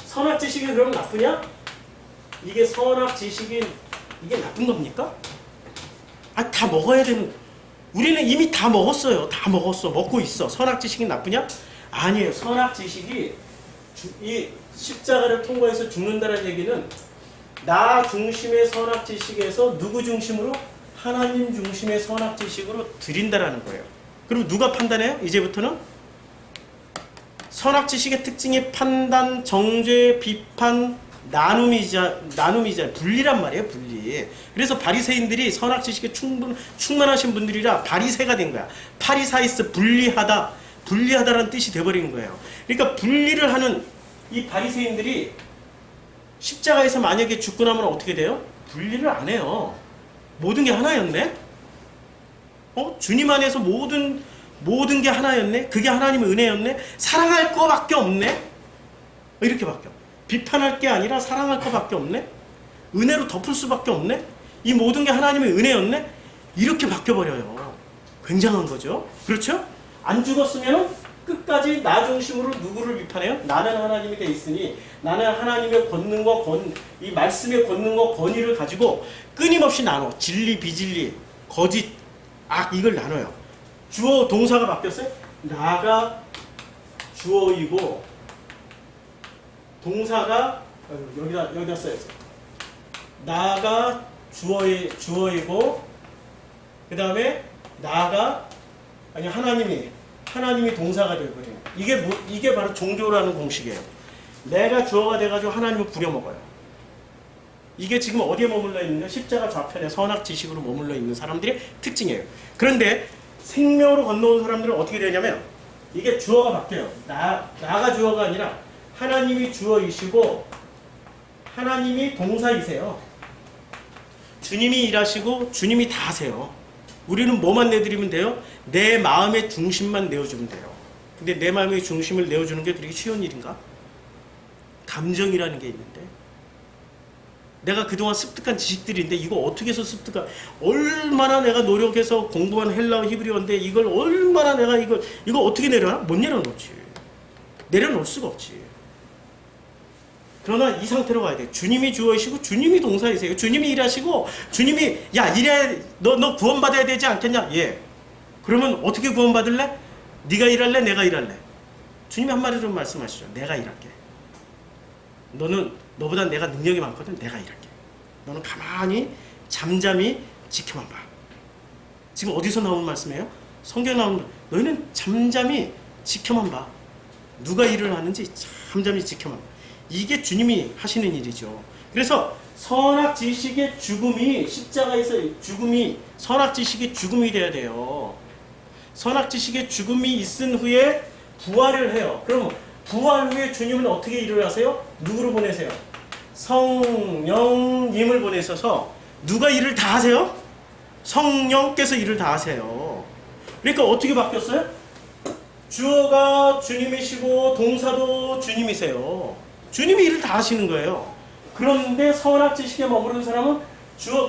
선악지식은 그럼 나쁘냐? 이게 선악지식이 이게 나쁜 겁니까? 아, 다 먹어야 되는. 우리는 이미 다 먹었어요. 다 먹었어. 먹고 있어. 선악지식이 나쁘냐? 아니에요. 선악지식이 이 십자가를 통과해서 죽는다는 얘기는 나 중심의 선악지식에서 누구 중심으로? 하나님 중심의 선악지식으로 드린다라는 거예요. 그럼 누가 판단해요? 이제부터는 선악지식의 특징이 판단, 정죄, 비판, 나눔이자 분리란 말이에요. 분리. 그래서 바리새인들이 선악지식에 충만하신 분들이라 바리새가 된 거야. 파리사이스, 분리하다라는 뜻이 돼버린 거예요. 그러니까 분리를 하는 이 바리새인들이 십자가에서 만약에 죽고 나면 어떻게 돼요? 분리를 안 해요. 모든 게 하나였네? 주님 안에서 모든 게 하나였네? 그게 하나님의 은혜였네? 사랑할 거밖에 없네? 이렇게 바뀌어. 비판할 게 아니라 사랑할 거밖에 없네? 은혜로 덮을 수밖에 없네? 이 모든 게 하나님의 은혜였네? 이렇게 바뀌어버려요. 굉장한 거죠. 그렇죠? 안 죽었으면 끝까지 나 중심으로 누구를 비판해요? 나는 하나님이 돼 있으니 나는 하나님의 권능과 이 말씀의 권능과 권위를 가지고 끊임없이 나눠. 진리, 비진리, 거짓, 악 이걸 나눠요. 주어 동사가 바뀌었어요? 나가 주어이고 동사가 여기다 써야죠. 나가 주어이고 그 다음에 나가 하나님이 동사가 되어버려요. 이게 바로 종교라는 공식이에요. 내가 주어가 돼가지고 하나님을 부려먹어요. 이게 지금 어디에 머물러 있는가? 십자가 좌편에 선악지식으로 머물러 있는 사람들의 특징이에요. 그런데 생명으로 건너온 사람들은 어떻게 되냐면 이게 주어가 바뀌어요. 나가 주어가 아니라 하나님이 주어이시고 하나님이 동사이세요. 주님이 일하시고 주님이 다 하세요. 우리는 뭐만 내드리면 돼요? 내 마음의 중심만 내어주면 돼요. 근데 내 마음의 중심을 내어주는 게 그렇게 쉬운 일인가? 감정이라는 게 있는데 내가 그동안 습득한 지식들인데 이거 어떻게 해서 습득한 얼마나 내가 노력해서 공부한 헬라어 히브리어인데 이걸 얼마나 내가 이거 어떻게 내려놔? 못 내려놓지. 내려놓을 수가 없지. 그러나 이 상태로 가야 돼. 주님이 주어이시고 주님이 동사이세요. 주님이 일하시고 주님이 너 구원받아야 되지 않겠냐? 예. 그러면 어떻게 구원받을래? 네가 일할래? 내가 일할래? 주님이 한마디로 말씀하시죠. 내가 일할게. 너보다 내가 능력이 많거든. 내가 일할게. 너는 가만히 잠잠히 지켜만 봐. 지금 어디서 나오는 말씀이에요? 성경에 나오는 너희는 잠잠히 지켜만 봐. 누가 일을 하는지 잠잠히 지켜만 봐. 이게 주님이 하시는 일이죠. 그래서 선악지식의 죽음이 십자가에서 선악지식의 죽음이 돼야 돼요. 선악지식의 죽음이 있은 후에 부활을 해요. 그럼 부활 후에 주님은 어떻게 일을 하세요? 누구를 보내세요? 성령님을 보내셔서 누가 일을 다 하세요? 성령께서 일을 다 하세요. 그러니까 어떻게 바뀌었어요? 주어가 주님이시고 동사도 주님이세요. 주님이 일을 다 하시는 거예요. 그런데 선악지식에 머무르는 사람은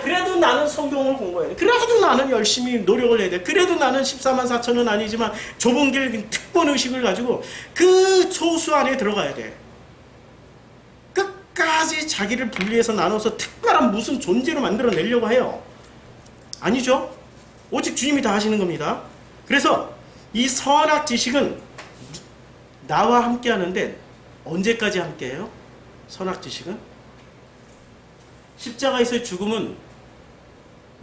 그래도 나는 성경을 공부해야 돼. 그래도 나는 열심히 노력을 해야 돼. 그래도 나는 14만 4천은 아니지만 좁은 길 특권의식을 가지고 그 소수 안에 들어가야 돼. 끝까지 자기를 분리해서 나눠서 특별한 무슨 존재로 만들어내려고 해요. 아니죠. 오직 주님이 다 하시는 겁니다. 그래서 이 선악지식은 나와 함께 하는데 언제까지 함께해요? 선악지식은? 십자가에서의 죽음은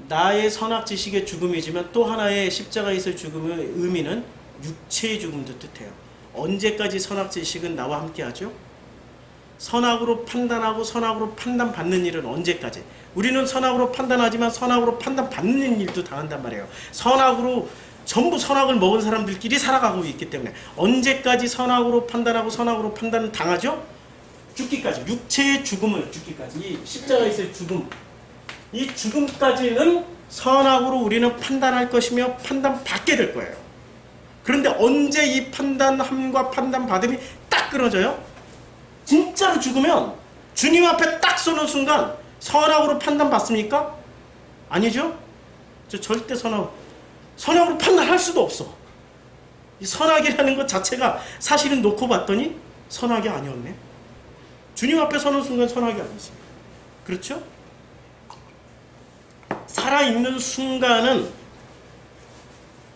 나의 선악지식의 죽음이지만 또 하나의 십자가에서의 죽음의 의미는 육체의 죽음도 뜻해요. 언제까지 선악지식은 나와 함께하죠? 선악으로 판단하고 선악으로 판단받는 일은 언제까지? 우리는 선악으로 판단하지만 선악으로 판단받는 일도 당한단 말이에요. 전부 선악을 먹은 사람들끼리 살아가고 있기 때문에 언제까지 선악으로 판단하고 선악으로 판단을 당하죠? 죽기까지. 육체의 죽음을 죽기까지. 이 십자가에서의 죽음. 이 죽음까지는 선악으로 우리는 판단할 것이며 판단받게 될 거예요. 그런데 언제 이 판단함과 판단받음이 딱 끊어져요? 진짜로 죽으면 주님 앞에 딱 서는 순간 선악으로 판단받습니까? 아니죠? 저 절대 선악으로 판단할 수도 없어. 이 선악이라는 것 자체가 사실은 놓고 봤더니 선악이 아니었네. 주님 앞에 서는 순간 선악이 아니지. 그렇죠? 살아있는 순간은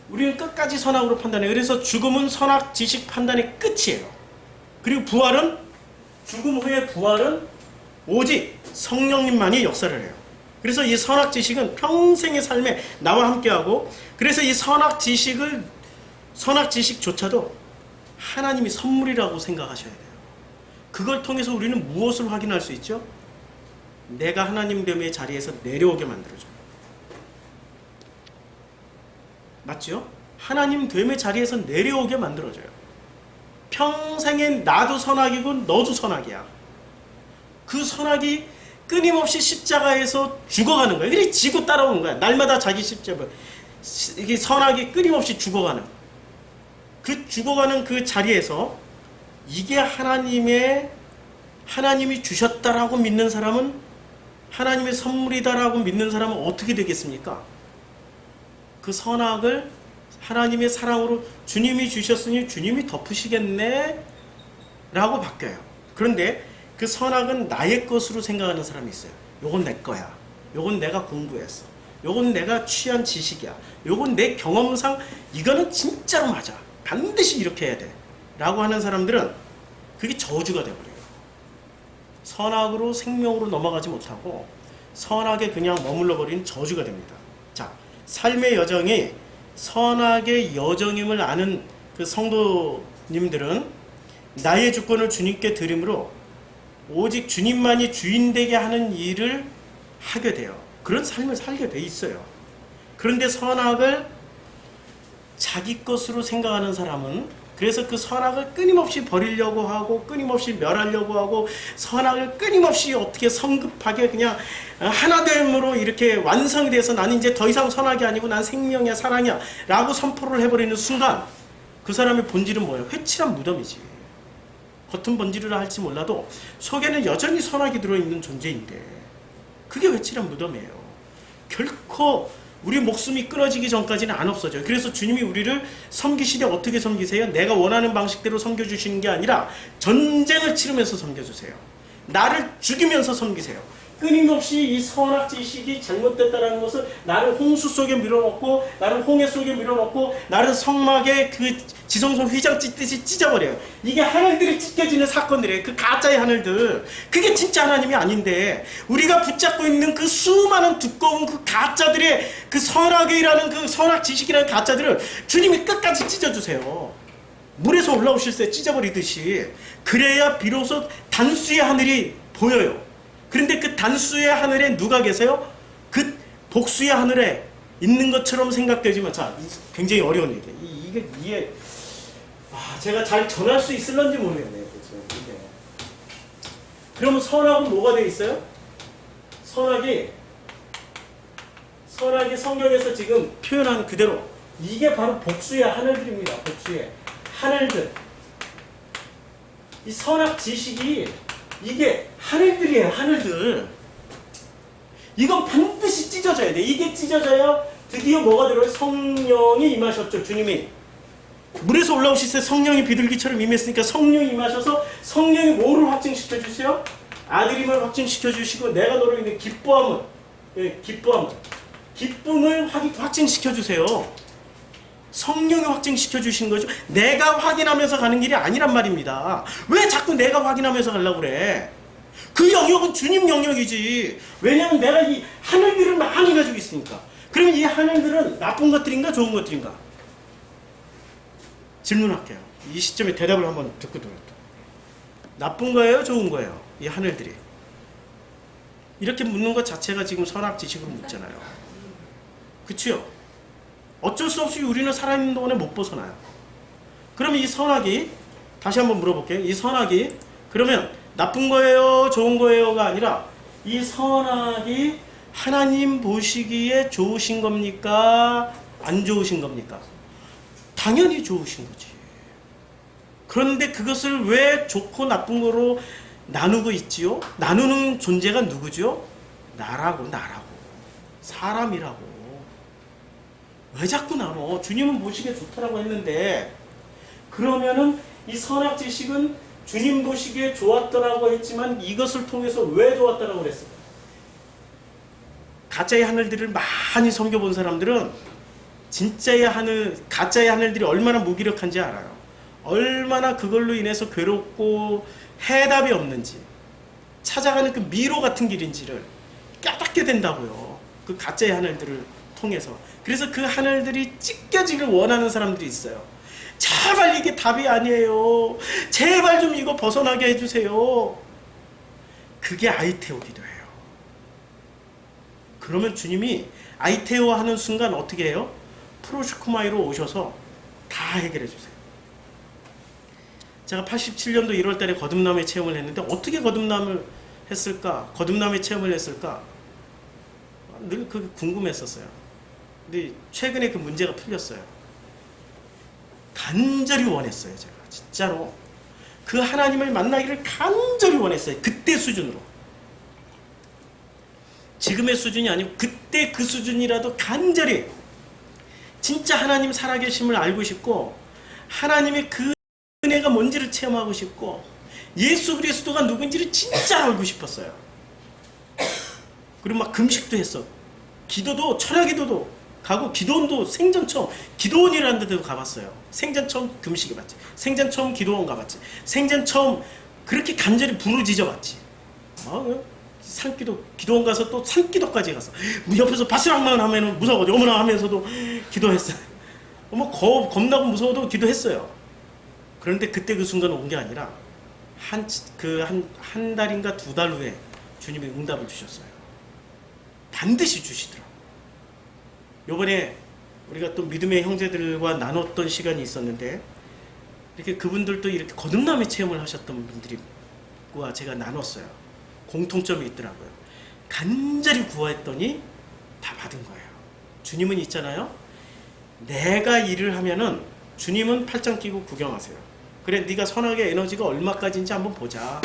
우리는 끝까지 선악으로 판단해요. 그래서 죽음은 선악 지식 판단의 끝이에요. 그리고 부활은, 죽음 후의 부활은 오직 성령님만이 역사를 해요. 그래서 이 선악 지식은 평생의 삶에 나와 함께하고, 그래서 이 선악 지식조차도 하나님이 선물이라고 생각하셔야 돼요. 그걸 통해서 우리는 무엇을 확인할 수 있죠? 내가 하나님 됨의 자리에서 내려오게 만들어줘요. 맞죠? 하나님 됨의 자리에서 내려오게 만들어줘요. 평생에 나도 선악이고 너도 선악이야. 그 선악이 끊임없이 십자가에서 죽어가는 거야. 그래 지고 따라오는 거야. 날마다 자기 십자가. 이게 선악이 끊임없이 죽어가는. 그 죽어가는 그 자리에서 이게 하나님이 주셨다라고 믿는 사람은, 하나님의 선물이다라고 믿는 사람은 어떻게 되겠습니까? 그 선악을 하나님의 사랑으로 주님이 주셨으니 주님이 덮으시겠네 라고 바뀌어요. 그런데 그 선악은 나의 것으로 생각하는 사람이 있어요. 요건 내 거야. 요건 내가 공부했어. 요건 내가 취한 지식이야. 요건 내 경험상 이거는 진짜로 맞아. 반드시 이렇게 해야 돼 라고 하는 사람들은 그게 저주가 되어버려요. 선악으로 생명으로 넘어가지 못하고 선악에 그냥 머물러 버리는 저주가 됩니다. 자, 삶의 여정이 선악의 여정임을 아는 그 성도님들은 나의 주권을 주님께 드림으로 오직 주님만이 주인 되게 하는 일을 하게 돼요. 그런 삶을 살게 돼 있어요. 그런데 선악을 자기 것으로 생각하는 사람은, 그래서 그 선악을 끊임없이 버리려고 하고 끊임없이 멸하려고 하고 선악을 끊임없이 어떻게 성급하게 그냥 하나됨으로 이렇게 완성이 돼서 나는 이제 더 이상 선악이 아니고 난 생명이야, 사랑이야 라고 선포를 해버리는 순간 그 사람의 본질은 뭐예요? 회칠한 무덤이지. 겉은 번지르르 할지 몰라도 속에는 여전히 선악이 들어있는 존재인데 그게 회칠한 무덤이에요. 결코 우리 목숨이 끊어지기 전까지는 안 없어져요. 그래서 주님이 우리를 섬기시되 어떻게 섬기세요? 내가 원하는 방식대로 섬겨주시는 게 아니라 전쟁을 치르면서 섬겨주세요. 나를 죽이면서 섬기세요. 끊임없이 이 선악 지식이 잘못됐다는 것을 나를 홍수 속에 밀어넣고, 나를 홍해 속에 밀어넣고, 나를 성막에 그 지성소 휘장 찢듯이 찢어버려요. 이게 하늘들이 찢겨지는 사건들이에요. 그 가짜의 하늘들. 그게 진짜 하나님이 아닌데 우리가 붙잡고 있는 그 수많은 두꺼운 그 가짜들의 그 선악이라는 그 선악 지식이라는 가짜들을 주님이 끝까지 찢어주세요. 물에서 올라오실 때 찢어버리듯이. 그래야 비로소 단수의 하늘이 보여요. 그런데 그 단수의 하늘에 누가 계세요? 그 복수의 하늘에 있는 것처럼 생각되지만, 자, 굉장히 어려운 얘기예요. 이게 제가 잘 전할 수 있을런지 모르겠네요. 그렇죠? 이게. 그러면 선악은 뭐가 되어 있어요? 선악이 성경에서 지금 표현한 그대로 이게 바로 복수의 하늘들입니다. 복수의 하늘들. 이 선악 지식이 이게 하늘들이에요. 하늘들. 이건 반드시 찢어져야 돼. 이게 찢어져야 드디어 뭐가 들어요? 성령이 임하셨죠. 주님이 물에서 올라오실 때 성령이 비둘기처럼 임했으니까 성령이 임하셔서 성령이 뭐를 확증시켜 주세요? 아들임을 확증시켜 주시고 내가 너로 인해 기쁨을 확증시켜 주세요. 성령이 확증시켜 주신 거죠. 내가 확인하면서 가는 길이 아니란 말입니다. 왜 자꾸 내가 확인하면서 가려고 그래? 그 영역은 주님 영역이지. 왜냐하면 내가 이 하늘들을 많이 가지고 있으니까. 그러면 이 하늘들은 나쁜 것들인가 좋은 것들인가? 질문할게요. 이 시점에 대답을 한번 듣고 들어요. 나쁜 거예요? 좋은 거예요? 이 하늘들이. 이렇게 묻는 것 자체가 지금 선악 지식으로 묻잖아요. 그치요? 어쩔 수 없이 우리는 살아있는 동안에 못 벗어나요. 그럼 이 선악이, 다시 한번 물어볼게요. 이 선악이 그러면 나쁜 거예요? 좋은 거예요?가 아니라 이 선악이 하나님 보시기에 좋으신 겁니까? 안 좋으신 겁니까? 당연히 좋으신 거지. 그런데 그것을 왜 좋고 나쁜 거로 나누고 있지요? 나누는 존재가 누구죠? 나라고. 사람이라고. 왜 자꾸 나눠? 주님은 보시기에 좋다라고 했는데, 그러면은 이 선악지식은 주님 보시기에 좋았더라고 했지만 이것을 통해서 왜 좋았다라고 그랬어요? 가짜의 하늘들을 많이 섬겨본 사람들은 가짜의 하늘들이 얼마나 무기력한지 알아요. 얼마나 그걸로 인해서 괴롭고 해답이 없는지, 찾아가는 그 미로 같은 길인지를 깨닫게 된다고요. 그 가짜의 하늘들을 통해서. 그래서 그 하늘들이 찢겨지길 원하는 사람들이 있어요. 제발 이게 답이 아니에요. 제발 좀 이거 벗어나게 해주세요. 그게 아이테오 기도예요. 그러면 주님이 아이테오 하는 순간 어떻게 해요? 프로슈크마이로 오셔서 다 해결해 주세요. 제가 87년도 1월달에 거듭남의 체험을 했는데 어떻게 거듭남을 했을까? 거듭남의 체험을 했을까? 늘 그게 궁금했었어요. 근데 최근에 그 문제가 풀렸어요. 간절히 원했어요. 제가 진짜로 그 하나님을 만나기를 간절히 원했어요. 그때 수준으로. 지금의 수준이 아니고 그때 그 수준이라도 간절히 진짜 하나님 살아계심을 알고 싶고, 하나님의 그 은혜가 뭔지를 체험하고 싶고, 예수 그리스도가 누군지를 진짜 알고 싶었어요. 그리고 막 금식도 했어. 기도도, 철야기도도 가고, 기도원도 생전 처음, 기도원이라는 데도 가봤어요. 생전 처음 금식해 봤지. 생전 처음 기도원 가봤지. 생전 처음 그렇게 간절히 부르짖어 봤지. 산기도, 기도원 가서 또 산기도까지 갔어. 옆에서 바스락만 하면 무서워. 어머나 하면서도 기도했어요. 겁나고 무서워도 기도했어요. 그런데 그때 그 순간 온 게 아니라 한 달인가 두 달 후에 주님이 응답을 주셨어요. 반드시 주시더라고요. 요번에 우리가 또 믿음의 형제들과 나눴던 시간이 있었는데, 이렇게 그분들도 이렇게 거듭남의 체험을 하셨던 분들과 제가 나눴어요. 공통점이 있더라고요. 간절히 구했더니 다 받은 거예요. 주님은 있잖아요. 내가 일을 하면은 주님은 팔짱 끼고 구경하세요. 그래, 네가 선악의 에너지가 얼마까지인지 한번 보자.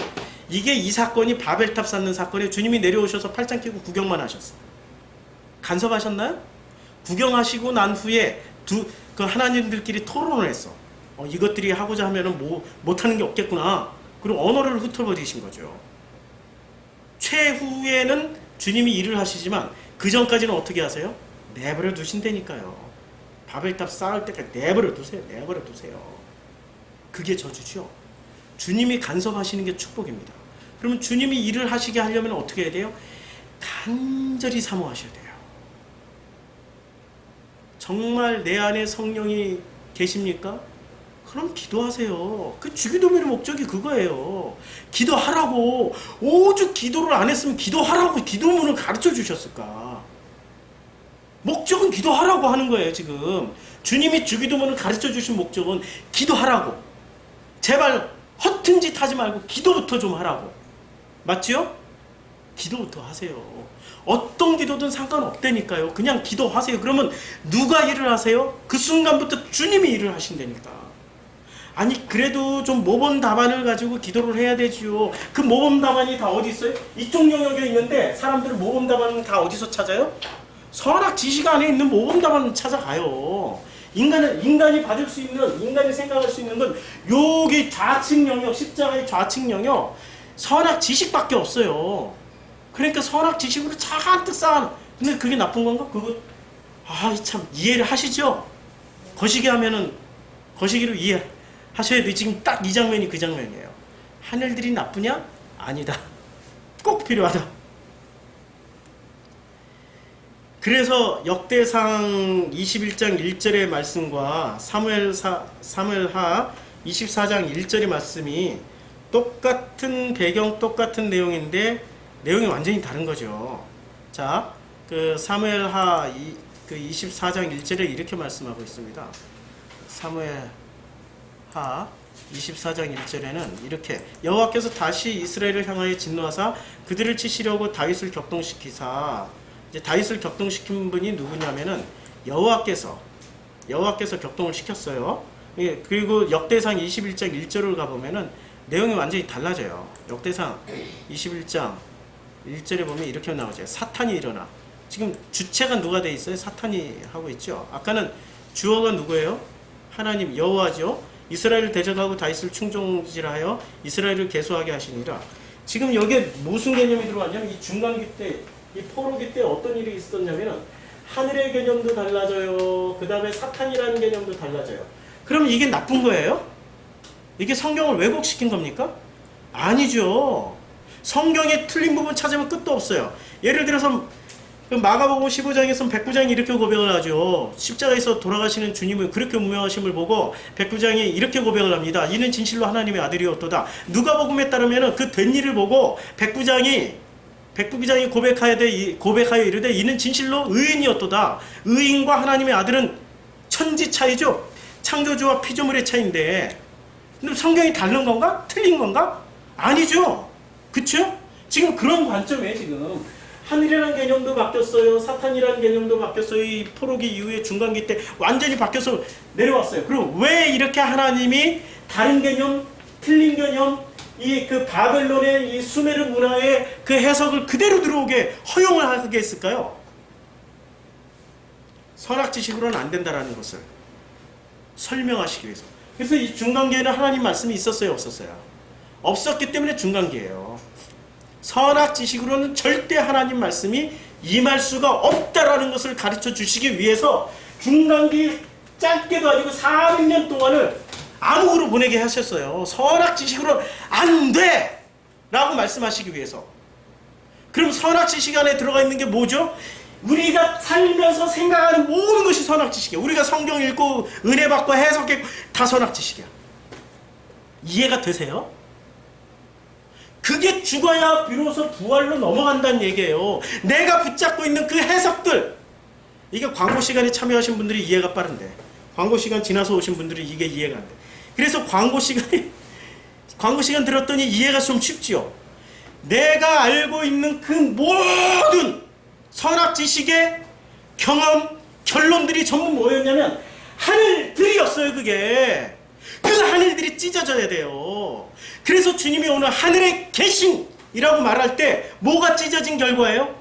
이게 이 사건이 바벨탑 쌓는 사건에 주님이 내려오셔서 팔짱 끼고 구경만 하셨어요. 간섭하셨나요? 구경하시고 난 후에 그 하나님들끼리 토론을 했어. 이것들이 하고자 하면은 못하는 게 없겠구나. 그리고 언어를 흩어버리신 거죠. 최후에는 주님이 일을 하시지만 그 전까지는 어떻게 하세요? 내버려 두신다니까요. 바벨탑 쌓을 때까지 내버려 두세요. 내버려 두세요. 그게 저주죠. 주님이 간섭하시는 게 축복입니다. 그러면 주님이 일을 하시게 하려면 어떻게 해야 돼요? 간절히 사모하셔야 돼요. 정말 내 안에 성령이 계십니까? 그럼 기도하세요. 그 주기도문의 목적이 그거예요. 기도하라고. 오죽 기도를 안 했으면 기도하라고 기도문을 가르쳐 주셨을까? 목적은 기도하라고 하는 거예요. 지금 주님이 주기도문을 가르쳐 주신 목적은 기도하라고. 제발 허튼 짓 하지 말고 기도부터 좀 하라고. 맞지요? 기도부터 하세요. 어떤 기도든 상관없다니까요. 그냥 기도하세요. 그러면 누가 일을 하세요? 그 순간부터 주님이 일을 하신다니까. 아니 그래도 좀 모범 답안을 가지고 기도를 해야 되지요. 그 모범 답안이 다 어디 있어요? 이쪽 영역에 있는데 사람들은 모범 답안은 다 어디서 찾아요? 선악 지식 안에 있는 모범 답안을 찾아가요. 인간이 받을 수 있는, 인간이 생각할 수 있는 건 여기 좌측 영역, 십자가의 좌측 영역, 선악 지식밖에 없어요. 그러니까 선악 지식으로 잔뜩 쌓아. 근데 그게 나쁜 건가? 그거 참 이해를 하시죠? 거시기 하면은 거시기로 이해하셔야 돼. 지금 딱 이 장면이 그 장면이에요. 하늘들이 나쁘냐? 아니다. 꼭 필요하다. 그래서 역대상 21장 1절의 말씀과 사무엘하 24장 1절의 말씀이 똑같은 배경, 똑같은 내용인데 내용이 완전히 다른 거죠. 자, 그 사무엘하 24장 1절에 이렇게 말씀하고 있습니다. 사무엘하 24장 1절에는 이렇게 여호와께서 다시 이스라엘을 향하여 진노하사 그들을 치시려고 다윗을 격동시키사. 이제 다윗을 격동시킨 분이 누구냐면은 여호와께서 격동을 시켰어요. 예, 그리고 역대상 21장 1절을 가보면은 내용이 완전히 달라져요. 역대상 21장 1절에 보면 이렇게 나오죠. 사탄이 일어나. 지금 주체가 누가 돼 있어요? 사탄이 하고 있죠. 아까는 주어가 누구예요? 하나님 여호와죠. 이스라엘을 대적하고 다윗을 충종질하여 이스라엘을 계수하게 하시니라. 지금 여기에 무슨 개념이 들어왔냐면 이 중간기 때, 이 포로기 때 어떤 일이 있었냐면 하늘의 개념도 달라져요. 그 다음에 사탄이라는 개념도 달라져요. 그럼 이게 나쁜 거예요? 이게 성경을 왜곡시킨 겁니까? 아니죠. 성경에 틀린 부분 찾으면 끝도 없어요. 예를 들어서 마가복음 15장에서는 백부장이 이렇게 고백을 하죠. 십자가에서 돌아가시는 주님을 그렇게 무명하심을 보고 백부장이 이렇게 고백을 합니다. 이는 진실로 하나님의 아들이었도다. 누가복음에 따르면 그 된 일을 보고 백부장이 고백하여 이르되 이는 진실로 의인이었도다. 의인과 하나님의 아들은 천지 차이죠. 창조주와 피조물의 차이인데 근데 성경이 다른 건가? 틀린 건가? 아니죠. 그쵸? 지금 그런 관점에 지금 하늘이라는 개념도 바뀌었어요. 사탄이라는 개념도 바뀌었어요. 이 포로기 이후에 중간기 때 완전히 바뀌어서 내려왔어요. 그럼 왜 이렇게 하나님이 다른 개념, 틀린 개념, 이 그 바벨론의 이 수메르 문화의 그 해석을 그대로 들어오게 허용을 하게 했을까요? 선악지식으로는 안 된다라는 것을 설명하시기 위해서. 그래서 이 중간기에는 하나님 말씀이 있었어요, 없었어요? 없었기 때문에 중간기예요. 선악지식으로는 절대 하나님 말씀이 임할 수가 없다라는 것을 가르쳐 주시기 위해서 중간기 짧게도 아니고 400년 동안을 암흑으로 보내게 하셨어요. 선악지식으로 안 돼! 라고 말씀하시기 위해서. 그럼 선악지식 안에 들어가 있는 게 뭐죠? 우리가 살면서 생각하는 모든 것이 선악지식이야. 우리가 성경 읽고 은혜 받고 해석했고 다 선악지식이야. 이해가 되세요? 그게 죽어야 비로소 부활로 넘어간다는 얘기예요. 내가 붙잡고 있는 그 해석들. 이게 광고 시간에 참여하신 분들이 이해가 빠른데 광고 시간 지나서 오신 분들이 이게 이해가 안 돼. 그래서 광고 시간 들었더니 이해가 좀 쉽지요. 내가 알고 있는 그 모든 선악 지식의 경험, 결론들이 전부 뭐였냐면 하늘들이었어요. 그게 그 하늘들이 찢어져야 돼요. 그래서 주님이 오늘 하늘에 계신이라고 말할 때 뭐가 찢어진 결과예요?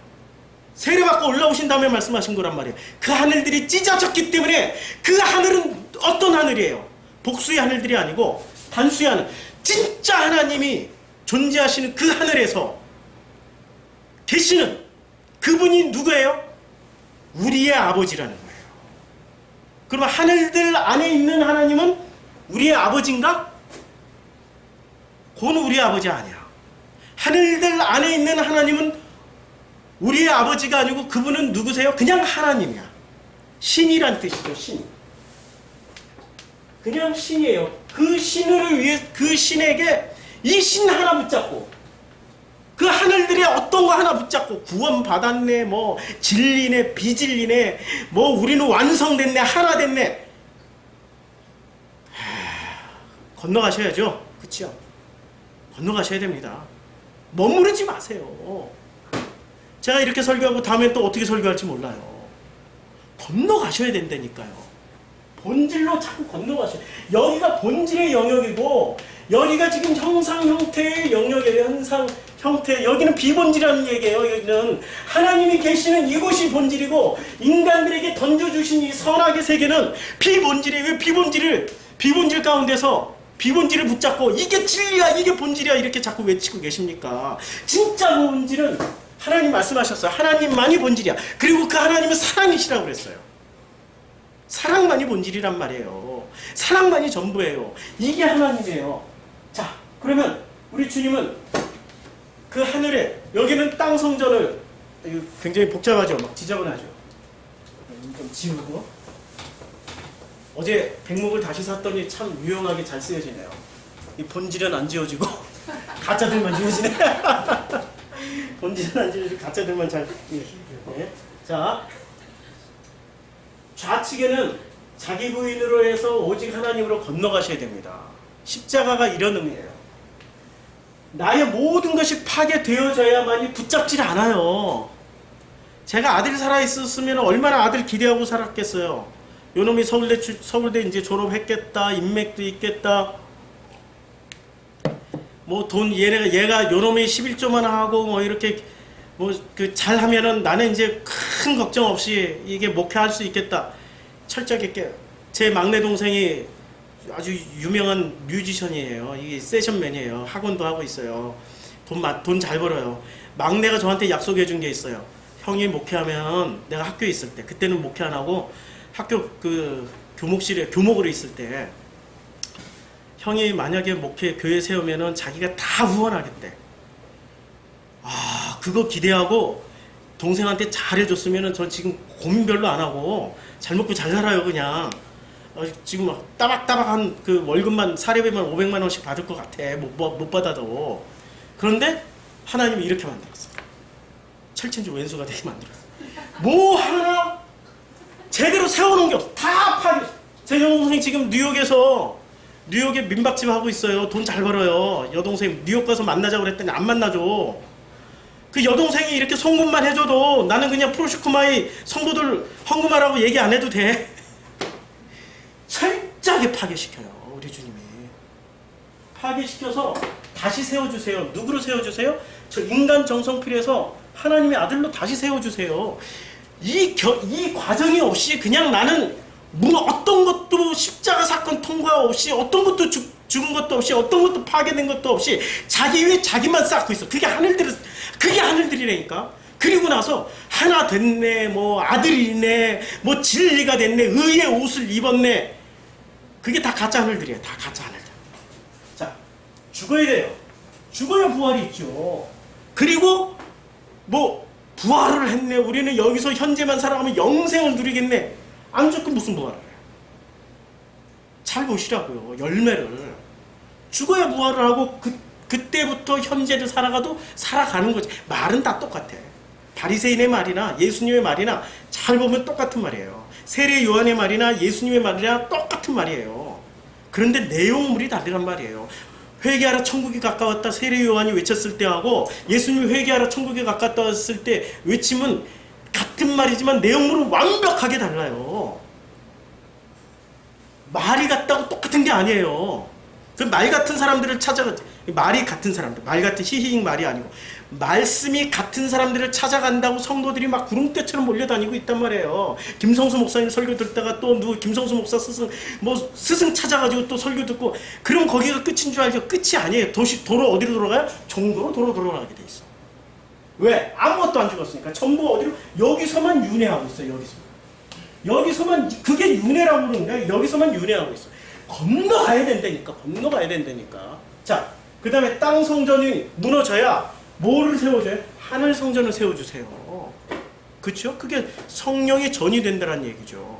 세례받고 올라오신 다음에 말씀하신 거란 말이에요. 그 하늘들이 찢어졌기 때문에 그 하늘은 어떤 하늘이에요? 복수의 하늘들이 아니고 단수의 하늘, 진짜 하나님이 존재하시는 그 하늘에서 계시는 그분이 누구예요? 우리의 아버지라는 거예요. 그러면 하늘들 안에 있는 하나님은 우리의 아버지인가? 그건 우리의 아버지 아니야. 하늘들 안에 있는 하나님은 우리의 아버지가 아니고 그분은 누구세요? 그냥 하나님이야. 신이란 뜻이죠. 신. 그냥 신이에요. 그 신을 위해, 그 신에게 이 신 하나 붙잡고 그 하늘들의 어떤 거 하나 붙잡고 구원 받았네, 뭐 진리네, 비진리네, 뭐 우리는 완성됐네, 하나 됐네. 건너가셔야죠. 그치요? 건너가셔야 됩니다. 머무르지 마세요. 제가 이렇게 설교하고 다음에 또 어떻게 설교할지 몰라요. 건너가셔야 된다니까요. 본질로 자꾸 건너가셔야. 여기가 본질의 영역이고 여기가 지금 형상 형태의 영역이에요. 형상 형태. 여기는 비본질이라는 얘기예요. 여기는 하나님이 계시는 이곳이 본질이고 인간들에게 던져주신 이 선악의 세계는 비본질이에요. 왜 비본질 가운데서 비본질을 붙잡고 이게 진리야, 이게 본질이야 이렇게 자꾸 외치고 계십니까? 진짜 본질은 하나님 말씀하셨어요. 하나님만이 본질이야. 그리고 그 하나님은 사랑이시라고 그랬어요. 사랑만이 본질이란 말이에요. 사랑만이 전부예요. 이게 하나님이에요. 자, 그러면 우리 주님은 그 하늘에, 여기는 땅 성전을, 굉장히 복잡하죠. 막 지저분하죠. 좀 지우고. 어제 백목을 다시 샀더니 참 유용하게 잘 쓰여지네요. 이 본질은 안 지워지고 가짜들만 지워지네. 본질은 안 지워지고 가짜들만 잘. 네. 자, 좌측에는 자기 부인으로 해서 오직 하나님으로 건너가셔야 됩니다. 십자가가 이런 의미예요. 나의 모든 것이 파괴되어져야만이 붙잡질 않아요. 제가 아들 살아있었으면 얼마나 아들 기대하고 살았겠어요. 요놈이 서울대 이제 졸업했겠다. 인맥도 있겠다. 뭐 돈 얘가 요놈이 11조만 하고 뭐 이렇게 뭐 그 잘하면은 나는 이제 큰 걱정 없이 이게 목회할 수 있겠다. 철저하게 깨요. 제 막내 동생이 아주 유명한 뮤지션이에요. 이게 세션맨이에요. 학원도 하고 있어요. 돈 잘 벌어요. 막내가 저한테 약속해 준 게 있어요. 형이 목회하면 내가 학교에 있을 때, 그때는 목회 안 하고 학교 그 교목실에 교목으로 있을 때, 형이 만약에 목회 교회 세우면은 자기가 다 후원하겠대. 아, 그거 기대하고 동생한테 잘해줬으면은 전 지금 고민 별로 안 하고 잘 먹고 잘 살아요 그냥. 지금 막 따박따박한 그 월급만 사례비만 500만 원씩 받을 것 같아. 못 받아도. 그런데 하나님이 이렇게 만들었어. 철친주 왼수가 되게 만들었어. 뭐 하나 제대로 세워놓은 게 없어. 다 파괴. 제 여동생이 지금 뉴욕에 민박집 하고 있어요. 돈 잘 벌어요. 여동생 뉴욕 가서 만나자고 그랬더니 안 만나줘. 그 여동생이 이렇게 송금만 해줘도 나는 그냥 프로슈크마이 성도들 헌금하라고 얘기 안 해도 돼. 철저하게 파괴시켜요. 우리 주님이. 파괴시켜서 다시 세워주세요. 누구로 세워주세요? 저 인간 정성필에서 하나님의 아들로 다시 세워주세요. 이 과정이 없이 그냥 나는 어떤 것도 십자가 사건 통과 없이 어떤 것도 죽은 것도 없이 어떤 것도 파괴된 것도 없이 자기 위에 자기만 쌓고 있어. 그게 하늘들이라니까. 그리고 나서 하나 됐네, 뭐 아들이네, 뭐 진리가 됐네, 의의 옷을 입었네. 그게 다 가짜 하늘들이에요. 다 가짜 하늘들. 자, 죽어야 돼요. 죽어야 부활이 있죠. 그리고 뭐 부활을 했네. 우리는 여기서 현재만 살아가면 영생을 누리겠네. 안 죽고 무슨 부활을 해요? 잘 보시라고요. 열매를. 죽어야 부활을 하고 그때부터 현재를 살아가는 거지. 말은 다 똑같아. 바리새인의 말이나 예수님의 말이나 잘 보면 똑같은 말이에요. 세례 요한의 말이나 예수님의 말이나 똑같은 말이에요. 그런데 내용물이 다르단 말이에요. 회개하라 천국이 가까웠다 세례 요한이 외쳤을 때하고 예수님이 회개하라 천국이 가까웠을 때 외침은 같은 말이지만 내용물은 완벽하게 달라요. 말이 같다고 똑같은 게 아니에요. 그 말 같은 사람들을 말이 같은 사람들, 말 같은 히히잉 말이 아니고 말씀이 같은 사람들을 찾아간다고 성도들이 막 구름대처럼 몰려다니고 있단 말이에요. 김성수 목사님 설교 듣다가 또 김성수 목사 스승 찾아가지고 또 설교 듣고, 그럼 거기가 끝인 줄 알죠? 끝이 아니에요. 도로 어디로 돌아가요? 종도로 돌아가게 돼 있어. 왜? 아무것도 안 죽었으니까. 전부 어디로? 여기서만 윤회하고 있어요. 여기서만 그게 윤회라고 그러는 거야. 여기서만 윤회하고 있어. 건너가야 된다니까. 자, 그 다음에 땅 성전이 무너져야 뭐를 세워줘요? 하늘 성전을 세워주세요. 그쵸? 그게 성령의 전이 된다는 얘기죠.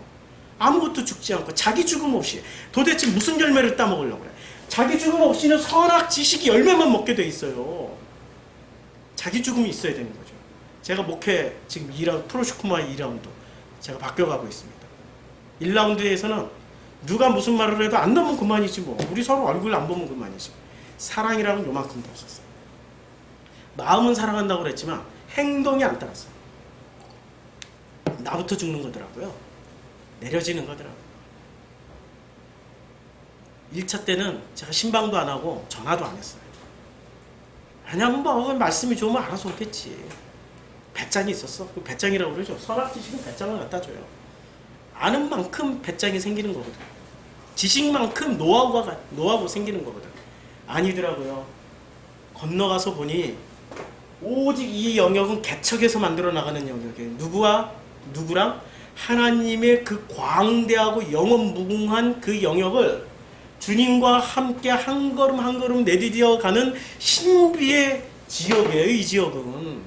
아무것도 죽지 않고 자기 죽음 없이 도대체 무슨 열매를 따먹으려고 그래? 자기 죽음 없이는 선악 지식이 열매만 먹게 돼 있어요. 자기 죽음이 있어야 되는 거죠. 제가 목회 지금 2라운드, 프로슈크마의 2라운드 제가 바뀌어가고 있습니다. 1라운드에서는 누가 무슨 말을 해도 안 넘으면 그만이지 뭐. 우리 서로 얼굴 안 보면 그만이지. 사랑이라는 요만큼도 없었어요. 마음은 사랑한다고 그랬지만 행동이 안 따랐어요. 나부터 죽는 거더라고요. 내려지는 거더라고요. 1차 때는 제가 신방도 안 하고 전화도 안 했어요. 왜냐면 뭐 말씀이 좋으면 알아서 오겠지. 배짱이 있었어. 그 배짱이라고 그러죠. 선악지식은 배짱을 갖다 줘요. 아는 만큼 배짱이 생기는 거거든. 지식만큼 노하우가 생기는 거거든. 아니더라고요. 건너가서 보니 오직 이 영역은 개척에서 만들어 나가는 영역이에요. 누구랑? 하나님의 그 광대하고 영원 무궁한 그 영역을 주님과 함께 한 걸음 한 걸음 내디뎌 가는 신비의 지역이에요. 이 지역은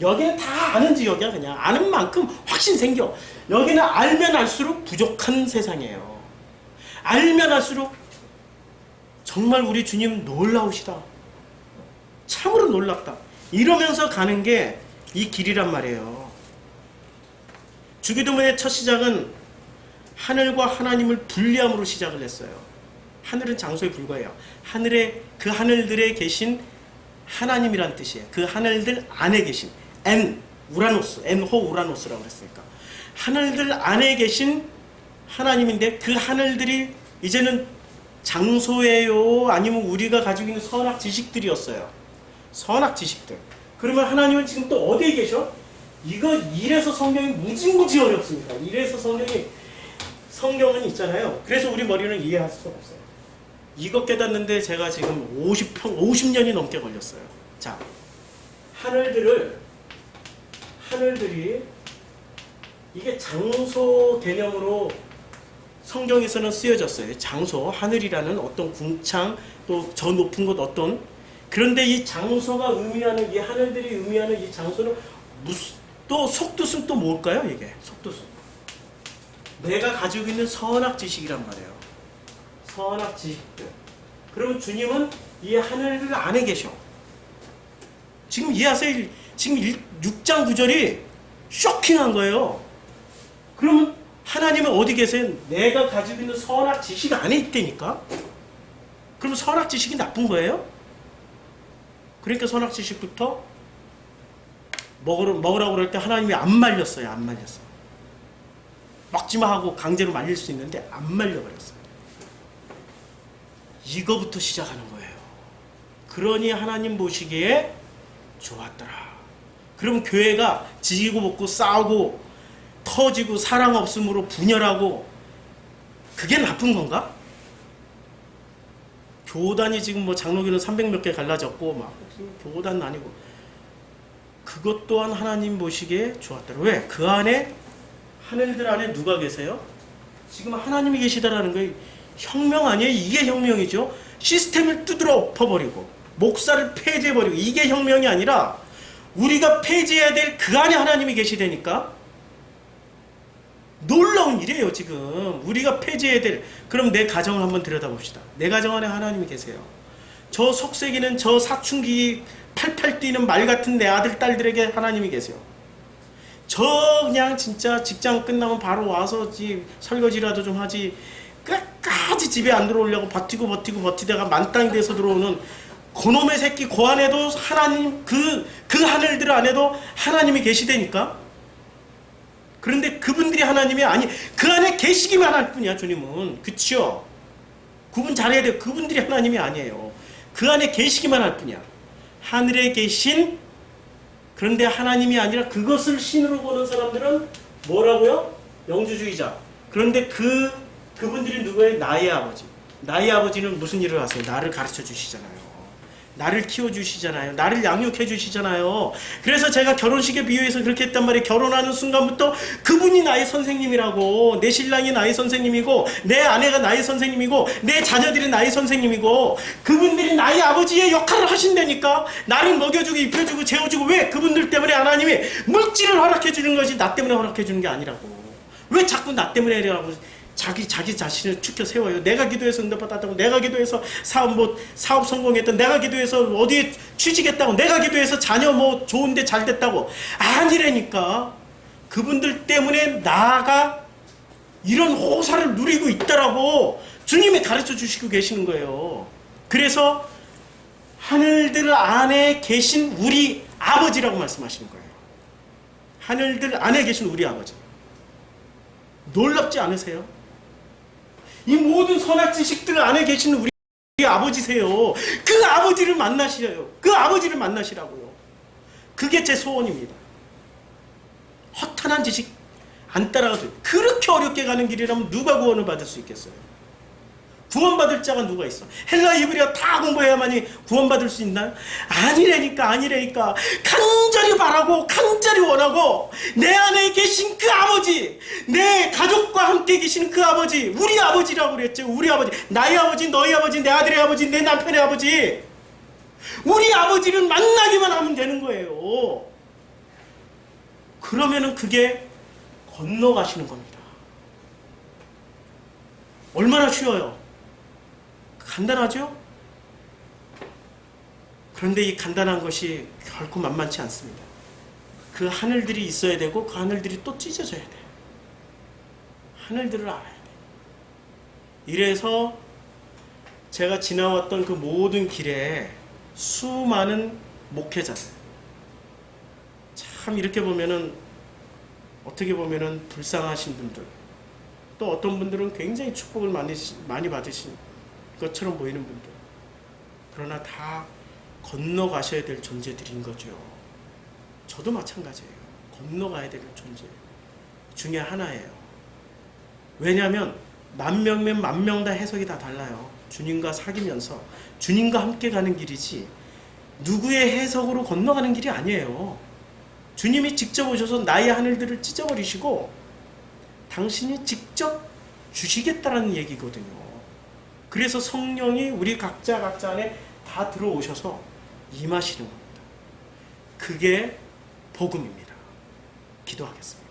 여기는 다 아는 지역이야. 그냥 아는 만큼 확신 생겨. 여기는 알면 알수록 부족한 세상이에요. 알면 알수록 정말 우리 주님 놀라우시다. 참으로 놀랍다. 이러면서 가는 게 이 길이란 말이에요. 주기도문의 첫 시작은 하늘과 하나님을 분리함으로 시작을 했어요. 하늘은 장소에 불과해요. 그 하늘들에 계신 하나님이란 뜻이에요. 그 하늘들 안에 계신 우라노스, 엔호 우라노스라고 그랬으니까 하늘들 안에 계신 하나님인데 그 하늘들이 이제는 장소예요? 아니면 우리가 가지고 있는 선악 지식들이었어요? 선악 지식들. 그러면 하나님은 지금 또 어디에 계셔? 이래서 성경이 무지무지 어렵습니다. 이래서 성경은 있잖아요. 그래서 우리 머리는 이해할 수가 없어요. 이거 깨닫는데 제가 지금 50년이 넘게 걸렸어요. 자, 하늘들이 이게 장소 개념으로 성경에서는 쓰여졌어요. 장소, 하늘이라는 어떤 궁창, 또 저 높은 곳 어떤. 그런데 이 장소가 의미하는, 이 하늘들이 의미하는 이 장소는 또 속뜻은 또 뭘까요? 이게 속뜻은 내가 가지고 있는 선악 지식이란 말이에요. 선악 지식들. 그러면 주님은 이 하늘 안에 계셔. 지금 이해하세요? 지금 6장 9절이 쇼킹한 거예요. 그러면 하나님은 어디 계세요? 내가 가지고 있는 선악 지식 안에 있다니까? 그럼 선악 지식이 나쁜 거예요? 그러니까 선악 지식부터 먹으라고 그럴 때 하나님이 안 말렸어요. 안 말렸어. 먹지마 하고 강제로 말릴 수 있는데 안 말려버렸어요. 이거부터 시작하는 거예요. 그러니 하나님 보시기에 좋았더라. 그럼 교회가 지지고 볶고 싸우고 터지고 사랑 없음으로 분열하고 그게 나쁜 건가? 교단이 지금 뭐 장로교는 300몇 개 갈라졌고 막 교단은 아니고 그것 또한 하나님 보시기에 좋았더라. 왜? 그 안에 하늘들 안에 누가 계세요? 지금 하나님이 계시다라는 거예요. 혁명 아니에요? 이게 혁명이죠. 시스템을 두드러 엎어버리고 목사를 폐지해버리고 이게 혁명이 아니라 우리가 폐지해야 될 그 안에 하나님이 계시다니까. 놀라운 일이에요. 지금 우리가 폐지해야 될. 그럼 내 가정을 한번 들여다봅시다. 내 가정 안에 하나님이 계세요. 저 속삭이는 저 사춘기 팔팔 뛰는 말 같은 내 아들 딸들에게 하나님이 계세요. 저 그냥 진짜 직장 끝나면 바로 와서 설거지라도 좀 하지 끝까지 집에 안 들어오려고 버티다가 만땅이 돼서 들어오는 그놈의 새끼 그 안에도 하나님 그 하늘들 안에도 하나님이 계시다니까. 그런데 그분들이 하나님이 아니 그 안에 계시기만 할 뿐이야. 주님은 그치요? 구분 잘해야 돼요. 그분들이 하나님이 아니에요. 그 안에 계시기만 할 뿐이야. 하늘에 계신. 그런데 하나님이 아니라 그것을 신으로 보는 사람들은 뭐라고요? 영주주의자. 그런데 그분들이 누구예요? 나의 아버지. 나의 아버지는 무슨 일을 하세요? 나를 가르쳐 주시잖아요. 나를 키워주시잖아요. 나를 양육해 주시잖아요. 그래서 제가 결혼식에 비유해서 그렇게 했단 말이에요. 결혼하는 순간부터 그분이 나의 선생님이라고. 내 신랑이 나의 선생님이고 내 아내가 나의 선생님이고 내 자녀들이 나의 선생님이고 그분들이 나의 아버지의 역할을 하신다니까. 나를 먹여주고 입혀주고 재워주고. 왜? 그분들 때문에 하나님이 물질을 허락해 주는 것이 나 때문에 허락해 주는 게 아니라고. 왜 자꾸 나 때문에 이래라고 자기 자신을 축켜 세워요. 내가 기도해서 응답받았다고, 내가 기도해서 사업 성공했던, 내가 기도해서 어디에 취직했다고, 내가 기도해서 자녀 좋은데 잘 됐다고. 아니라니까. 그분들 때문에 나가 이런 호사를 누리고 있다라고 주님이 가르쳐 주시고 계시는 거예요. 그래서 하늘들 안에 계신 우리 아버지라고 말씀하시는 거예요. 하늘들 안에 계신 우리 아버지. 놀랍지 않으세요? 이 모든 선악 지식들 안에 계시는 우리 아버지세요. 그 아버지를 만나시래요. 그 아버지를 만나시라고요. 그게 제 소원입니다. 허탄한 지식 안 따라가도 그렇게 어렵게 가는 길이라면 누가 구원을 받을 수 있겠어요? 구원받을 자가 누가 있어? 헬라 히브리어 다 공부해야만이 구원받을 수 있나요? 아니라니까. 간절히 바라고 간절히 원하고 내 안에 계신 그 아버지, 내 가족과 함께 계신 그 아버지, 우리 아버지라고 그랬죠. 우리 아버지, 나의 아버지, 너희 아버지, 내 아들의 아버지, 내 남편의 아버지. 우리 아버지를 만나기만 하면 되는 거예요. 그러면은 그게 건너가시는 겁니다. 얼마나 쉬워요? 간단하죠? 그런데 이 간단한 것이 결코 만만치 않습니다. 그 하늘들이 있어야 되고 그 하늘들이 또 찢어져야 돼요. 하늘들을 알아야 돼요. 이래서 제가 지나왔던 그 모든 길에 수많은 목회자들, 참 이렇게 보면은 어떻게 보면은 불쌍하신 분들, 또 어떤 분들은 굉장히 축복을 많이 받으신 것처럼 보이는 분들. 그러나 다 건너가셔야 될 존재들인 거죠. 저도 마찬가지예요. 건너가야 될 존재 중에 하나예요. 왜냐하면 만 명면 만 명 다 해석이 다 달라요. 주님과 사귀면서 주님과 함께 가는 길이지 누구의 해석으로 건너가는 길이 아니에요. 주님이 직접 오셔서 나의 하늘들을 찢어버리시고 당신이 직접 주시겠다라는 얘기거든요. 그래서 성령이 우리 각자 안에 다 들어오셔서 임하시는 겁니다. 그게 복음입니다. 기도하겠습니다.